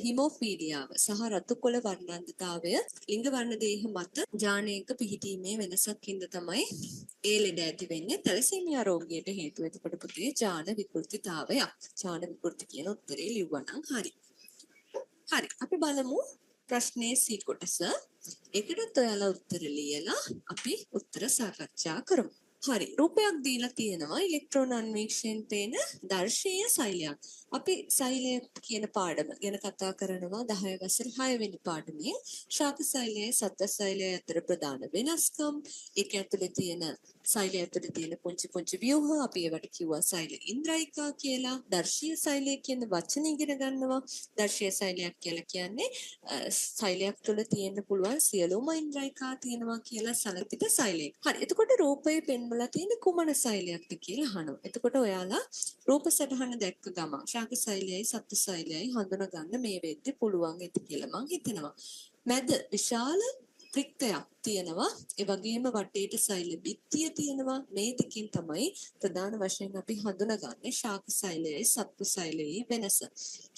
හිමෝෆීලියාව සහ රතුකොළ වර්ණන්තතාවය ලිංග වර්ණ දේහ මත ජානයක පිහිටීමේ වෙනසක් හින්දා තමයි ඒ ලෙඩ ඇති වෙන්නේ. තැලසීමියා රෝගියට හේතුව එතකොට පුතේ ජාන විකෘතිතාවයක්. ජාන විකෘති කියන උත්තරේ ලිව්වනම් හරි. හරි. අපි බලමු ප්‍රශ්නේ C කොටස. ඒකටත් ඔයාලා උත්තර ලියලා අපි උත්තර සාකච්ඡා කරමු. හරි. රූපයක් දීලා තියෙනවා ඉලෙක්ට්‍රෝන අන්වීක්ෂයෙන් පේන දර්ශීය සෛලයක්. අපි සෛලය කියන පාඩම ගැන කතා කරනවා 10 වසරේ 6 වෙනි පාඩමේ. ශාක සෛලයයි සත්ත්ව සෛලයයි අතර ප්‍රධාන වෙනස්කම්, ඒක ඇතුලේ තියෙන සෛලය ඇතුලේ තියෙන පුංචි ව්‍යුහ අපි ඒවට කිව්වා සෛල ඉන්ද්‍රයිකා කියලා. දර්ශීය සෛලය කියන වචනේ ඉගෙන ගන්නවා. දර්ශීය සෛලයක් කියලා කියන්නේ සෛලයක් තුළ තියෙන්න පුළුවන් සියලුම ඉන්ද්‍රයිකා තියෙනවා කියලා සැලකිත සෛලයක්. හරි. එතකොට රූපයේ පෙන්වලා තියෙන කුමන සෛලයක්ද කියලා අහනවා. එතකොට ඔයාලා රූප සටහන දැක්ක ගමන් ශාක සෛලයයි සත්ත්ව සෛලයයි හඳුනා ගන්න මේ වෙද්දි පුළුවන් ඇති කියලා මං හිතනවා. මැද විශාල රික්තයක් තියෙනවා. ඒ වගේම වටේට සෛල බිත්තිය තියෙනවා. මේ දෙකෙන් තමයි ප්‍රධාන වශයෙන් අපි හඳුනගන්නේ ශාක සෛලයයි සත්ත්ව සෛලයේ වෙනස.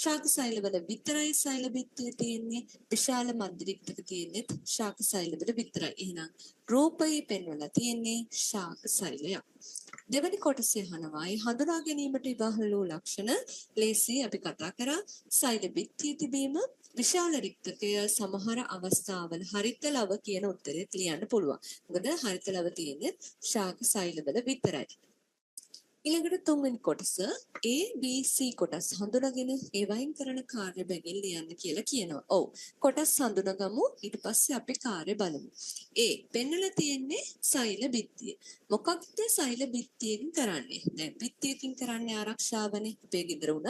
ශාක සෛලවල විතරයි සෛල බිත්තිය තියෙන්නේ. විශාල මධ්‍ය රික්තක තියෙන්නේ ශාක සෛලවල විතරයි. එහෙනම් රූපයේ පෙන්වලා තියෙන්නේ ශාක සෛලයක්. දෙවැනි කොටසේ අහනවායි හඳුනා ගැනීමට ඉවහල් වූ ලක්ෂණ ලේසි අපි කතා කරා සෛල බිත්තිය තිබීම විශාල රික්තකය සමහර අවස්ථාවල හරිත ලව කියන උත්තරේ ලියන්න පුළුවන්. මොකද හරිත ලව තියෙන්නේ ශාක සෛලවල විතරයි. ඊළඟට තුන්වෙනි කොටස A B C කොටස් හඳුනාගෙන ඒවයින් කරන කාර්ය බැගින් ලියන්න කියලා කියනවා. ඔව්. කොටස් හඳුනගමු ඊට පස්සේ අපි කාර්ය බලමු. A පෙන්නලා තියෙන්නේ සෛල බිත්තිය. මොකක්ද සෛල බිත්තියෙන් කරන්නේ? දැන් බිත්තියකින් කරන්නේ ආරක්ෂාවනේ. අපේ ගෙදර උනත්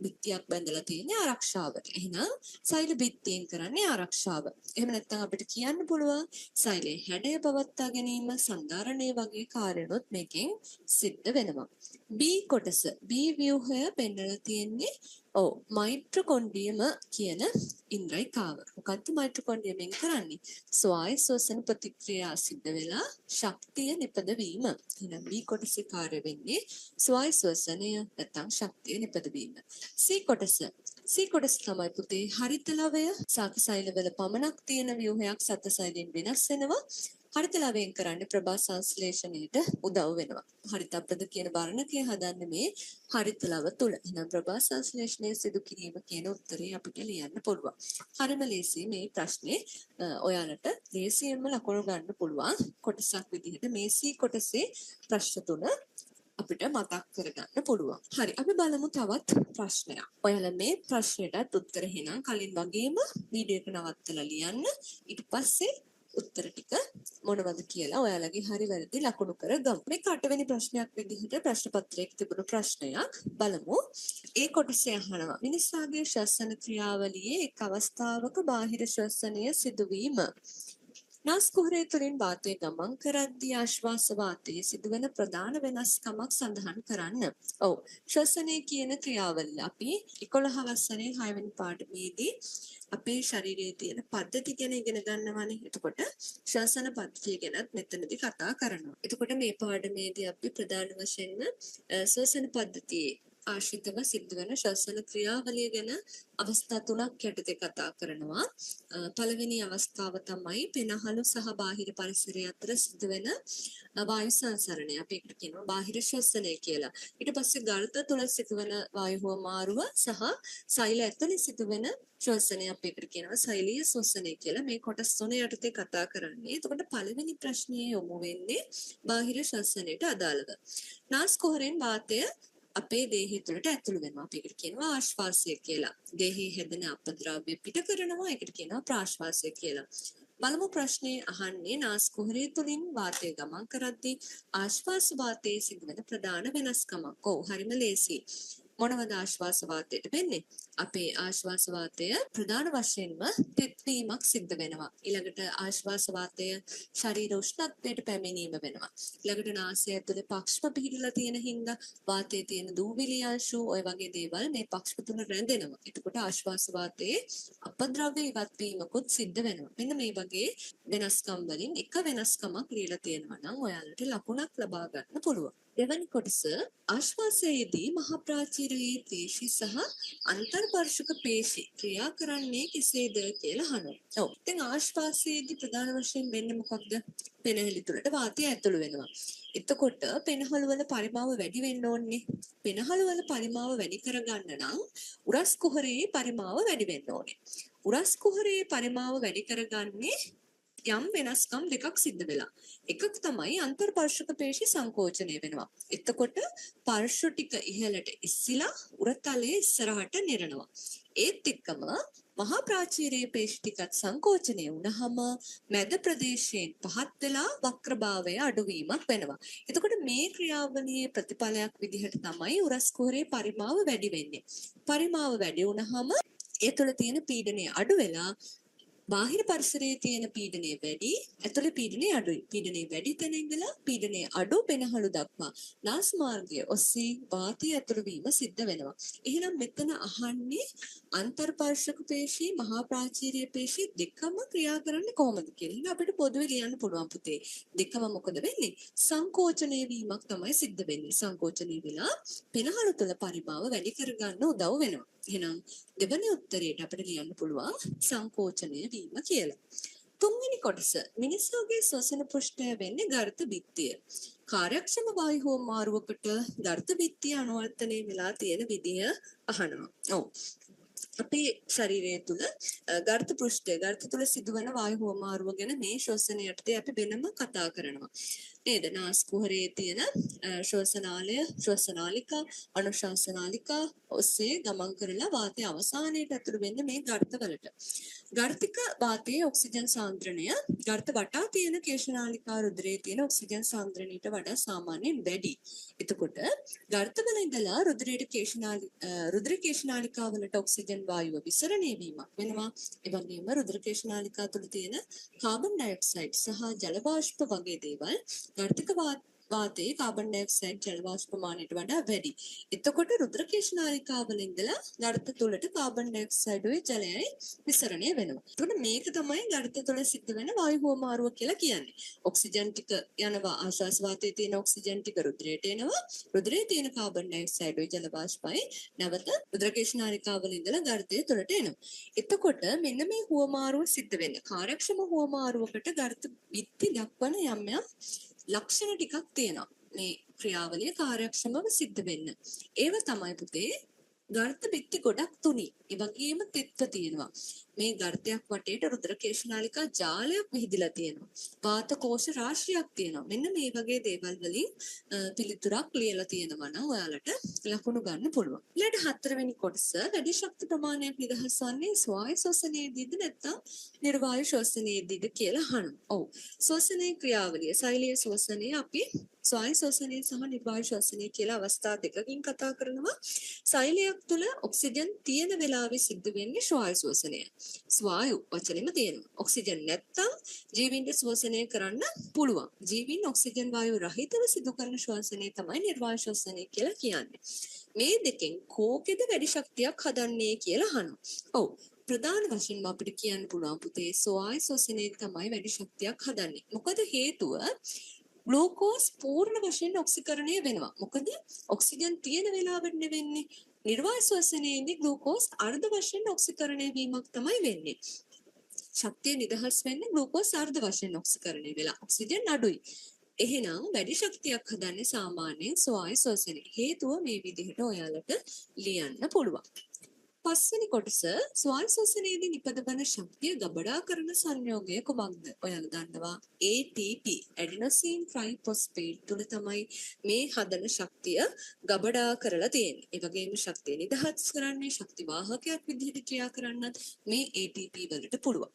බිත්තියක් බැඳලා තියෙන්නේ ආරක්ෂාවට. එහෙනම් සෛල බිත්තියෙන් කරන්නේ ආරක්ෂාව. එහෙම නැත්නම් අපිට කියන්න පුළුවන් සෛලයේ හැඩය පවත්වා ගැනීම සන්ධාරණය වගේ කාර්යනොත් මේකෙන් සිද්ධ වෙනවා. B කොටස B ව්‍යුහය පෙන්වලා තියෙන්නේ මයිටොකොන්ඩ්‍රියම කියන ඉන්ද්‍රයිකාව. මොකද්ද මයිටොකොන්ඩ්‍රියමෙන් කරන්නේ? ස්වාය ශ්වසන ප්‍රතික්‍රියා සිද්ධ වෙලා ශක්තිය නිපදවීම. එහෙනම් B කොටසේ කාර්ය වෙන්නේ ස්වාය ශ්වසනය නැත්නම් ශක්තිය නිපදවීම. C කොටස තමයි පුතේ හරිත ලවය ශාක සෛලවල පමණක් තියෙන ව්‍යුහයක් සත්ත්ව සෛලයෙන් වෙනස් වෙනවා. හරිත ලවයෙන් කරන්නේ ප්‍රභා සංශ්ලේෂණයට උදව් වෙනවා. හරිතප්‍රද කියන වර්ණකය හදන්නේ මේ හරිත ලව තුල. එහෙනම් ප්‍රභා සංශ්ලේෂණය සිදු කිරීම කියන උත්තරේ අපිට ලියන්න පුළුවන්. හරිම ලේසි මේ ප්‍රශ්නේ ඔයාලට ලේසියෙන්ම ලකුණු ගන්න පුළුවන් කොටසක් විදිහට මේ C කොටසේ ප්‍රශ්න තුන අපිට මතක් කරගන්න පුළුවන්. හරි අපි බලමු තවත් ප්‍රශ්නයක්. ඔයාලා මේ ප්‍රශ්නෙටත් උත්තර එහෙනම් කලින් වගේම වීඩියෝ එක නවත්තලා ලියන්න. ඊට පස්සේ උත්තර ටික මොනවද කියලා ඔයාලගේ හරි වැරදි ලකුණු කරගමු. මේක 8 වෙනි ප්‍රශ්නයක් විදිහට ප්‍රශ්න පත්‍රයක තිබුණු ප්‍රශ්නයක්. බලමු. ඒ කොටසේ අහනවා මිනිසාගේ ශ්වසන ක්‍රියාවලියේ එක් අවස්ථාවක බාහිර ශ්වසනය සිදුවීම. නාස් කුහරය තුළින් වාතය ගමන් කරද්දී ආශ්වාස වාතයේ සිදුවන ප්‍රධාන වෙනස්කමක් සඳහන් කරන්න. ඔව්. ශ්වසනය කියන ක්‍රියාවලිය අපි 11 වසරේ 6 වෙනි පාඩමේදී අපේ ශරීරයේ තියෙන පද්ධති ගැන ඉගෙන ගන්නවානේ. එතකොට ශ්වසන පද්ධතිය ගැනත් මෙතනදී කතා කරනවා. එතකොට මේ පාඩමේදී අපි ප්‍රධාන වශයෙන්ම ශ්වසන පද්ධතියේ ආශ්‍රිතව සිද්ධ වෙන ශ්වසන ක්‍රියාවලිය ගැන අවස්ථා තුනක් යටතේ කතා කරනවා. පළවෙනි අවස්ථාව තමයි පෙනහළු සහ බාහිර පරිසරය අතර සිදුවෙන වායු සංසරණය. අපි ඒකට කියනවා බාහිර ශ්වසනය කියලා. ඊට පස්සේ ගර්ත තුල සිදුවන වායු හුවමාරුව සහ සෛල ඇතුලේ සිදුවෙන ශ්වසනය අපි ඒකට කියනවා සෛලීය ශ්වසනය කියලා. මේ කොටස් තුන යටතේ කතා කරන්නේ. එතකොට පළවෙනි ප්‍රශ්නයේ යොමු වෙන්නේ බාහිර ශ්වසනයට අදාළව. නාස් කුහරෙන් වාතය අපේ දේහය තුළට ඇතුළු වෙනවා. අපි ඒකට කියනවා ආශ්වාසය කියලා. දේහයේ හැදෙන අපද්‍රව්‍ය පිට කරනවා. ඒකට කියනවා ප්‍රාශ්වාසය කියලා. බලමු ප්‍රශ්නේ අහන්නේ නාස්කුහරය තුලින් වාතය ගමන් කරද්දී ආශ්වාස වාතයේ සිදුවන ප්‍රධාන වෙනස්කමක්. ඔව් හරිම ලේසියි. මොනවද ආශ්වාස වාතයට වෙන්නේ? අපේ ආශ්වාස වාතය ප්‍රධාන වශයෙන්ම තෙත්වීමක් සිද්ධ වෙනවා. ඊළඟට ආශ්වාස වාතය ශරීර උෂ්ණත්වයට පැමිණීම වෙනවා. ඊළඟට නාසය ඇතුලේ පක්ෂම පිහිටලා තියෙන හින්දා වාතයේ තියෙන දූවිලි අංශු ඔය වගේ දේවල් මේ පක්ෂම තුන රැඳෙනවා. එතකොට ආශ්වාස වාතයේ අපද්‍රව්‍ය ඉවත් වීමකුත් සිද්ධ වෙනවා. මෙන්න මේ වගේ වෙනස්කම් වලින් එක වෙනස්කමක් ලියලා තියෙනවා නම් ඔයාලට ලකුණක් ලබා ගන්න පුළුවන්. දෙවැනි කොටස ආශ්වාසයේදී මහා ප්‍රාචීරයේ පේශි සහ අන්තර්පර්ශක පේශි ක්‍රියා කරන්නේ කෙසේද කියලා අහනවා. ඔව්. දැන් ආශ්වාසයේදී ප්‍රධාන වශයෙන් වෙන්නේ මොකක්ද? පෙනහැලි තුළට වාතය ඇතුළු වෙනවා. එතකොට පෙනහළු වල පරිමාව වැඩි වෙන්න ඕනේ. පෙනහළු වල පරිමාව වැඩි කරගන්න නම් උරස් කුහරයේ පරිමාව වැඩි වෙන්න ඕනේ. උරස් කුහරයේ පරිමාව වැඩි කරගන්නේ යම් වෙනස්කම් දෙකක් සිද්ධ වෙලා. එකක් තමයි අන්තර්පර්ශක පේශි සංකෝචනය වෙනවා. එතකොට පර්ශු ටික ඉහළට ඉස්සිලා උරතලයේ ඉස්සරහට නිරනවා. ඒත් එක්කම මහා ප්‍රාචීරයේ පේශි ටිකත් සංකෝචනය වුණාම මැද ප්‍රදේශයෙන් පහත් වෙලා වක්‍රභාවය අඩුවීමක් වෙනවා. එතකොට මේ ක්‍රියාවලියේ ප්‍රතිඵලයක් විදිහට තමයි උරස් කුහරයේ පරිමාව වැඩි වෙන්නේ. පරිමාව වැඩි වුණාම ඒ තුළ තියෙන පීඩනය අඩු වෙලා බාහිර පරිසරයේ තියෙන පීඩනය වැඩි, ඇතුළේ පීඩනය අඩුයි. පීඩනය වැඩි තැන ඉඳලා පීඩනය අඩු පෙනහළු දක්වා නාස් මාර්ගය ඔස්සේ වාතය ඇතුළු වීම සිද්ධ වෙනවා. එහෙනම් මෙතන අහන්නේ අන්තර්පර්ශක පේශි, මහා ප්‍රාචීරයේ පේශි දෙකම ක්‍රියා කරන්නේ කොහොමද කියලා. එහෙනම් අපිට පොදුවේ ලියන්න පුළුවන් පුතේ. දෙකම මොකද වෙන්නේ? සංකෝචනය වීමක් තමයි සිද්ධ වෙන්නේ. සංකෝචනය වෙලා පෙනහළු තුළ පරිමාව වැඩි කරගන්න උදව් වෙනවා. එහෙනම් දෙවැනි උත්තරයට අපිට ලියන්න පුළුවන් සංකෝචනය වීම කියලා. තුන්වෙනි කොටස මිනිසාගේ ශ්වසන පෘෂ්ඨය වෙන්නේ ගර්ථ බිත්තිය. කාර්යක්ෂම වායු හුවමාරුවකට ගර්ථ බිත්තිය අනුවර්තනය වෙලා තියෙන විදිය අහනවා. ඔව්. අපේ ශරීරය තුළ ගර්ථ පෘෂ්ඨය ගර්ථ තුළ සිදුවන වායු හුවමාරුව ගැන මේ ශ්වසනයටදී අපි වෙනම කතා කරනවා. නේද? නාස් කුහරයේ තියෙන ශ්වසනාලය, ශ්වසනාලිකා, අනුශාසනාලිකා ඔස්සේ ගමන් කරලා වාතය අවසානයේට ඇතුළු වෙන්නේ මේ ගර්ථවලට. ගර්ථික වාතයේ ඔක්සිජන් සාන්ද්‍රණය ගර්ථ වටා තියෙන කේශනාලිකා රුධිරයේ තියෙන ඔක්සිජන් සාන්ද්‍රණයට වඩා සාමාන්‍යයෙන් වැඩි. එතකොට ගර්ථවල ඉඳලා රුධිර කේශනාලිකාවලට ඔක්සිජන් වායුව විසරණය වීමක් වෙනවා. ඒ වගේම රුධිර කේශනාලිකා තුළ තියෙන කාබන් ඩයොක්සයිඩ් සහ ජල වාෂ්ප වගේ දේවල් ගර්ථික වාතයේ කාබන් ඩයොක්සයිඩ් ජල වාෂ්ප ප්‍රමාණයට වඩා වැඩි. එතකොට රුධිර කේශනාලිකාවල ඉඳලා ගර්ථ තුළට කාබන් ඩයොක්සයිඩ් උයි ජලයයි විසරණය වෙනවා. එතකොට මේක තමයි ගර්ථ තුළ සිද්ධ වෙන වායු හුවමාරුව කියලා කියන්නේ. ඔක්සිජන් ටික යනවා ආශ්වාස වාතයේ තියෙන ඔක්සිජන් ටික රුධිරයට එනවා. රුධිරයේ තියෙන කාබන් ඩයොක්සයිඩ් උයි ජල වාෂ්පයි නැවත රුධිර කේශනාලිකාවල ඉඳලා ගර්ථය තුළට එනවා. එතකොට මෙන්න මේ හුවමාරුව සිද්ධ වෙන්නේ කාර්යක්ෂම හුවමාරුවකට ගර්ථ බිත්ති දක්වන යම් ලක්ෂණ ටිකක් තියෙනවා. මේ ක්‍රියාවලිය කාර්යක්ෂමව සිද්ධ වෙන්න. ඒව තමයි පුතේ ගර්ථ බිත්ති ගොඩක් තුනි. ඒ වගේම තෙත්ව තියෙනවා. මේ ගර්ථයක් වටේට රුධිර කේශනාලිකා ජාලයක් විහිදිලා තියෙනවා. වාත කෝෂ රාශියක් තියෙනවා. මෙන්න මේ වගේ දේවල් වලින් පිළිතුරක් ලියලා තියෙනවා නම් ඔයාලට ලකුණු ගන්න පුළුවන්. ඊළඟ හතරවෙනි කොටස වැඩි ශක්ති ප්‍රමාණයක් නිදහස් වන්නේ ස්වායු ශ්වසනයේදීද නැත්නම් නිර්වායු ශ්වසනයේදීද කියලා අහනවා. ඔව්. ශ්වසනයේ ක්‍රියාවලිය සෛලීය ශ්වසනය අපි ස්වායු ශ්වසනය සහ නිර්වායු ශ්වසනය කියලා අවස්ථා දෙකකින් කතා කරනවා. සෛලයක් තුළ ඔක්සිජන් තියෙන වෙලාවේ සිද්ධ වෙන්නේ ස්වායු ශ්වසනය. ස්වායු වචනෙම තියෙනවා. ඔක්සිජන් නැත්තම් ජීවීන්ට ශ්වසනය කරන්න පුළුවන්. ජීවීන් ඔක්සිජන් වායු රහිතව සිදු කරන ශ්වසනය තමයි නිර්වායු ශ්වසනය කියලා කියන්නේ. මේ දෙකෙන් කෝකෙද වැඩි ශක්තියක් හදන්නේ කියලා අහනවා. ඔව්. ප්‍රධාන වශයෙන්ම අපිට කියන්න පුළුවන් පුතේ ස්වායු ශ්වසනයේ තමයි වැඩි ශක්තියක් හදන්නේ. මොකද හේතුව ග්ලූකෝස් පූර්ණ වශයෙන් ඔක්සිකරණය වෙනවා. මොකද ඔක්සිජන් තියෙන වෙලාවට නෙවෙන්නේ. නිර්වායු ශ්වසනයේදී ග්ලූකෝස් අර්ධ වශයෙන් ඔක්සිකරණය වීමක් තමයි වෙන්නේ. ශක්තිය නිදහස් වෙන්නේ ග්ලූකෝස් අර්ධ වශයෙන් ඔක්සිකරණය වෙලා. ඔක්සිජන් අඩුයි. එහෙනම් වැඩි ශක්තියක් හදන්නේ සාමාන්‍යයෙන් ස්වායු ශ්වසනය. හේතුව මේ විදිහට ඔයාලට ලියන්න පුළුවන්. පස්වෙනි කොටස ස්වල් ශ්වසනයේදී නිපදවන ශක්තිය ගබඩා කරන සංයෝගය කුමක්ද? ඔයාලා දන්නවා ATP ඇඩිනෝසින් ට්‍රයිෆොස්ෆේට් තුල තමයි මේ හදන ශක්තිය ගබඩා කරලා තියෙන්නේ. ඒ වගේම ශක්තිය නිදහස් කරන්නේ ශක්ති වාහකයක් විදිහට ක්‍රියා කරන්නත් මේ ATP වලට පුළුවන්.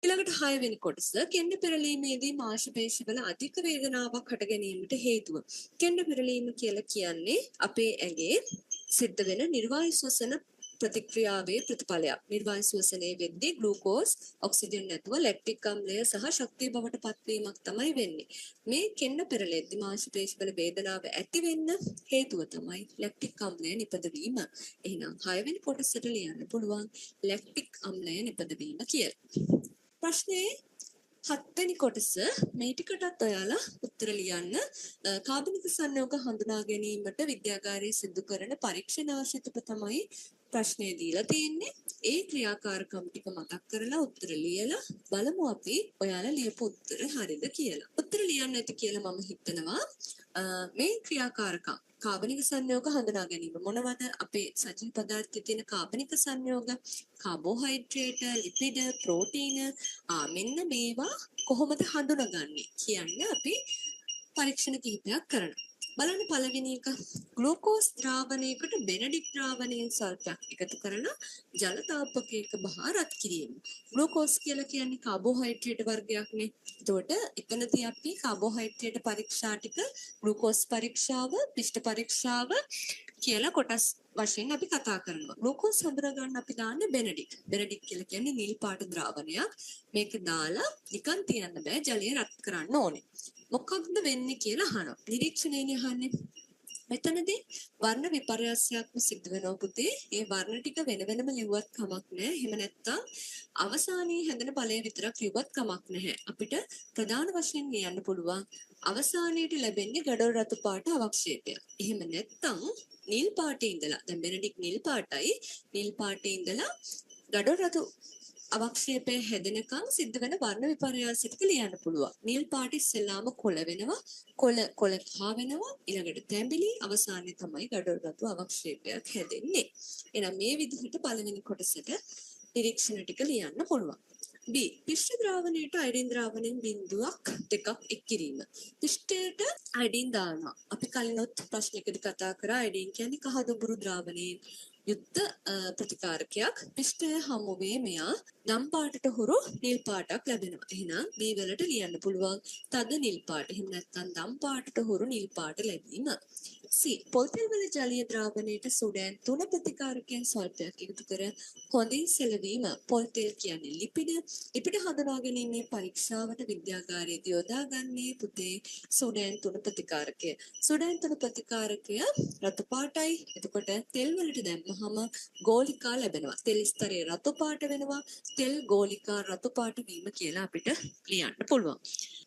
ඊළඟට 6 වෙනි කොටස කෙන්ඩ පෙරලීමේදී මාංශපේශිවල අධික වේදනාවක් හට ගැනීමට හේතුව. කෙන්ඩ පෙරලීම කියලා කියන්නේ අපේ ඇඟේ සිද්ධ වෙන නිර්වායු ශ්වසන ප්‍රතික්‍රියාවේ ප්‍රතිඵලයක්. නිර්වායු ශ්වසනයේ වෙද්දී ග්ලූකෝස් ඔක්සිජන් නැතුව ලැක්ටික් අම්ලය සහ ශක්තිය බවට පත්වීමක් තමයි වෙන්නේ. මේ කෙන්ඩ පෙරලෙද්දී මාංශපේශිවල වේදනාව ඇති වෙන්න හේතුව තමයි ලැක්ටික් අම්ලය නිපදවීම. එහෙනම් 6 වෙනි කොටසට ලියන්න පුළුවන් ලැක්ටික් අම්ලය නිපදවීම කියලා. ප්‍රශ්නේ 7 වෙනි කොටස මේ ටිකටත් ඔයාලා උත්තර ලියන්න. කාබනික සංයෝග හඳුනා ගැනීමට විද්‍යාගාරයේ සිදු කරන පරීක්ෂණාශිතප තමයි ප්‍රශ්නේ දීලා තියෙන්නේ. ඒ ක්‍රියාකාරකම් ටික මතක් කරලා උත්තර ලියලා බලමු අපි ඔයාලා ලියපු උත්තර හරිද කියලා. උත්තර ලියන්න ඇති කියලා මම හිතනවා. මේ ක්‍රියාකාරකම් කාබනික සංයෝග හඳුනා ගැනීම මොනවද? අපේ සජීව පදාර්ථයේ තියෙන කාබනික සංයෝග කාබෝහයිඩ්‍රේට, ලිපිඩ, ප්‍රෝටීන මෙන්න මේවා කොහොමද හඳුනාගන්නේ කියන්නේ අපි පරීක්ෂණ කිහිපයක් කරනවා. බලන්න පළවෙනි එක ග්ලූකෝස් ද්‍රාවණයකට බෙනඩික් ද්‍රාවණයෙන් සල්ෆයක් එකතු කරලා ජල තාපකයක බහා රත් කිරීම. ග්ලූකෝස් කියලා කියන්නේ කාබෝහයිඩ්‍රේට් වර්ගයක්නේ. එතකොට එතනදී අපි කාබෝහයිඩ්‍රේට් පරීක්ෂා ටික ග්ලූකෝස් පරීක්ෂාව, පිෂ්ඨ පරීක්ෂාව කියලා කොටස් වශයෙන් අපි කතා කරනවා. ග්ලූකෝස් හඳුනා ගන්න අපි දාන්නේ බෙනඩික්. බෙනඩික් කියලා කියන්නේ නිල් පාට ද්‍රාවණයක්. මේක දාලා නිකන් තියන්න බෑ, ජලය රත් කරන්න ඕනේ. මොකක්ද වෙන්නේ කියලා අහනවා. නිරීක්ෂණයනේ අහන්නේ. මෙතනදී වර්ණ විපර්යාසයක්ම සිද්ධ වෙනවා පුතේ. ඒ වර්ණ ටික වෙන වෙනම ලිව්වත් කමක් නැහැ. එහෙම නැත්නම් අවසානයේ හැදෙන ඵලය විතරක් ලිව්වත් කමක් නැහැ. අපිට ප්‍රධාන වශයෙන් කියන්න පුළුවන් අවසානයේදී ලැබෙන්නේ ගඩොල් රතු පාට අවක්ෂේපයක්. එහෙම නැත්නම් නිල් පාටේ ඉඳලා දැන් බෙනඩික් නිල් පාටයි නිල් පාටේ ඉඳලා ගඩොල් රතු අවක්ෂේපය හැදෙනකන් සිද්ධ වෙන වර්ණ විපර්යාසයක ලියන්න පුළුවන්. නිල් පාට ඉස්සෙල්ලාම කොළ වෙනවා, කොළ කහ වෙනවා, ඊළඟට තැඹිලි, අවසානයේ තමයි ගඩොල් රතු අවක්ෂේපයක් හැදෙන්නේ. එහෙනම් මේ විදිහට පළවෙනි කොටසට නිරීක්ෂණ ටික ලියන්න පුළුවන්. B. පිෂ්ඨ ද්‍රාවණයට අයඩින් ද්‍රාවණයෙන් බිඳුවක් දෙකක් එක් කිරීම. පිෂ්ඨයට අයඩින් දානවා. අපි කලිනොත් ප්‍රශ්නයකදී කතා කරා අයඩින් කියන්නේ කහ දුඹුරු ද්‍රාවණයේ යුක්ත ප්‍රතිකාරකයක්. පිෂ්ඨය හමුවේ මෙයා නම් පාටට හුරු නිල් පාටක් ලැබෙනවා. එහෙනම් B වලට ලියන්න පුළුවන් තද නිල් පාට. එහෙම නැත්නම් දම් පාටට හුරු නිල් පාට ලැබීම. C. පොල්තෙල් වල ජලීය ද්‍රාවණයට සුඩෑන් 3 ප්‍රතිකාරකයන් ස්වල්පයක් එකතු කර හොඳින් සෙලවීම. පොල්තෙල් කියන්නේ ලිපිඩ. ලිපිඩ හඳුනා ගැනීමේ පරීක්ෂාවට විද්‍යාගාරයේදී යොදාගන්නේ පුතේ සුඩෑන් 3 ප්‍රතිකාරකය. සුඩෑන් 3 ප්‍රතිකාරකය රතු පාටයි. එතකොට තෙල් වලට දැම්මහම ගෝලිකා ලැබෙනවා. තෙල් ස්තරය රතු පාට වෙනවා. තෙල් ගෝලිකා රතු පාට වීම කියලා අපිට ලියන්න පුළුවන්.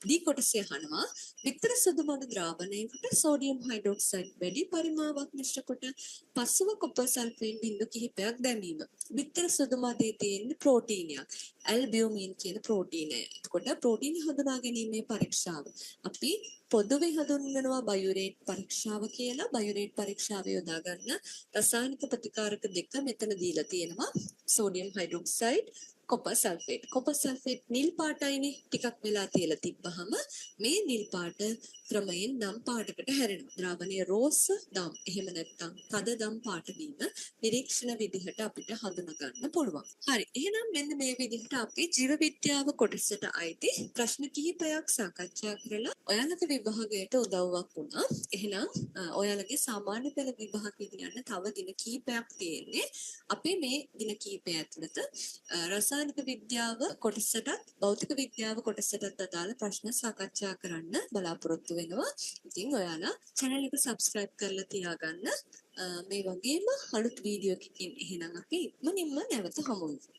දී කොටසේ අහනවා විතර සුදු මඩ ද්‍රාවණයකට සෝඩියම් හයිඩ්‍රොක්සයිඩ් වැඩි පරිමාවක් මිශ්‍ර කොට පසුව කොපර් සල්ෆේට් බිඳු කිහිපයක් දැමීම. විතර සුදු මඩේ තියෙන ප්‍රෝටීනයක් ඇල්බියුමින් කියන ප්‍රෝටීනය. එතකොට ප්‍රෝටීන හඳුනා ගැනීමේ පරීක්ෂාව අපි පොදුවේ හඳුන්වනවා බයුරේට් පරීක්ෂාව කියලා. බයුරේට් පරීක්ෂාව යොදා ගන්න රසායනික ප්‍රතිකාරක දෙක මෙතන දීලා තියෙනවා. Sodium hydroxide copper sulphate. Copper sulphate නිල් පාටයිනේ. ටිකක් වෙලා තියලා තිබ්බහම මේ නිල් පාට ක්‍රමයෙන් දම් පාටකට හැරෙනවා. ද්‍රාවණීය රෝස දම්. එහෙම නැත්නම් තද දම් පාට වීම නිරීක්ෂණ විදිහට අපිට හඳුනා ගන්න පුළුවන්. හරි. එහෙනම් මෙන්න මේ විදිහට අපි ජීව විද්‍යාව කොටසට අයිති ප්‍රශ්න කිහිපයක් සාකච්ඡා කරලා ඔයාලගේ විභාගයට උදව්වක් වුණා. එහෙනම් ඔයාලගේ සාමාන්‍ය පෙළ විභාගෙට යන්න තව දින කිහිපයක් තියෙන්නේ. අපි මේ දින කිහිපය ඇතුළත රසායනික විද්‍යාව කොටසටත් භෞතික විද්‍යාව කොටසටත් අදාළ ප්‍රශ්න සාකච්ඡා කරන්න බලාපොරොත්තු වෙනවා. ඉතින් ඔයාලා channel එක subscribe කරලා තියාගන්න. මේ වගේම අලුත් වීඩියෝ එකකින් එහෙනම් අපි ඉක්මනින්ම නැවත හමු වෙමු.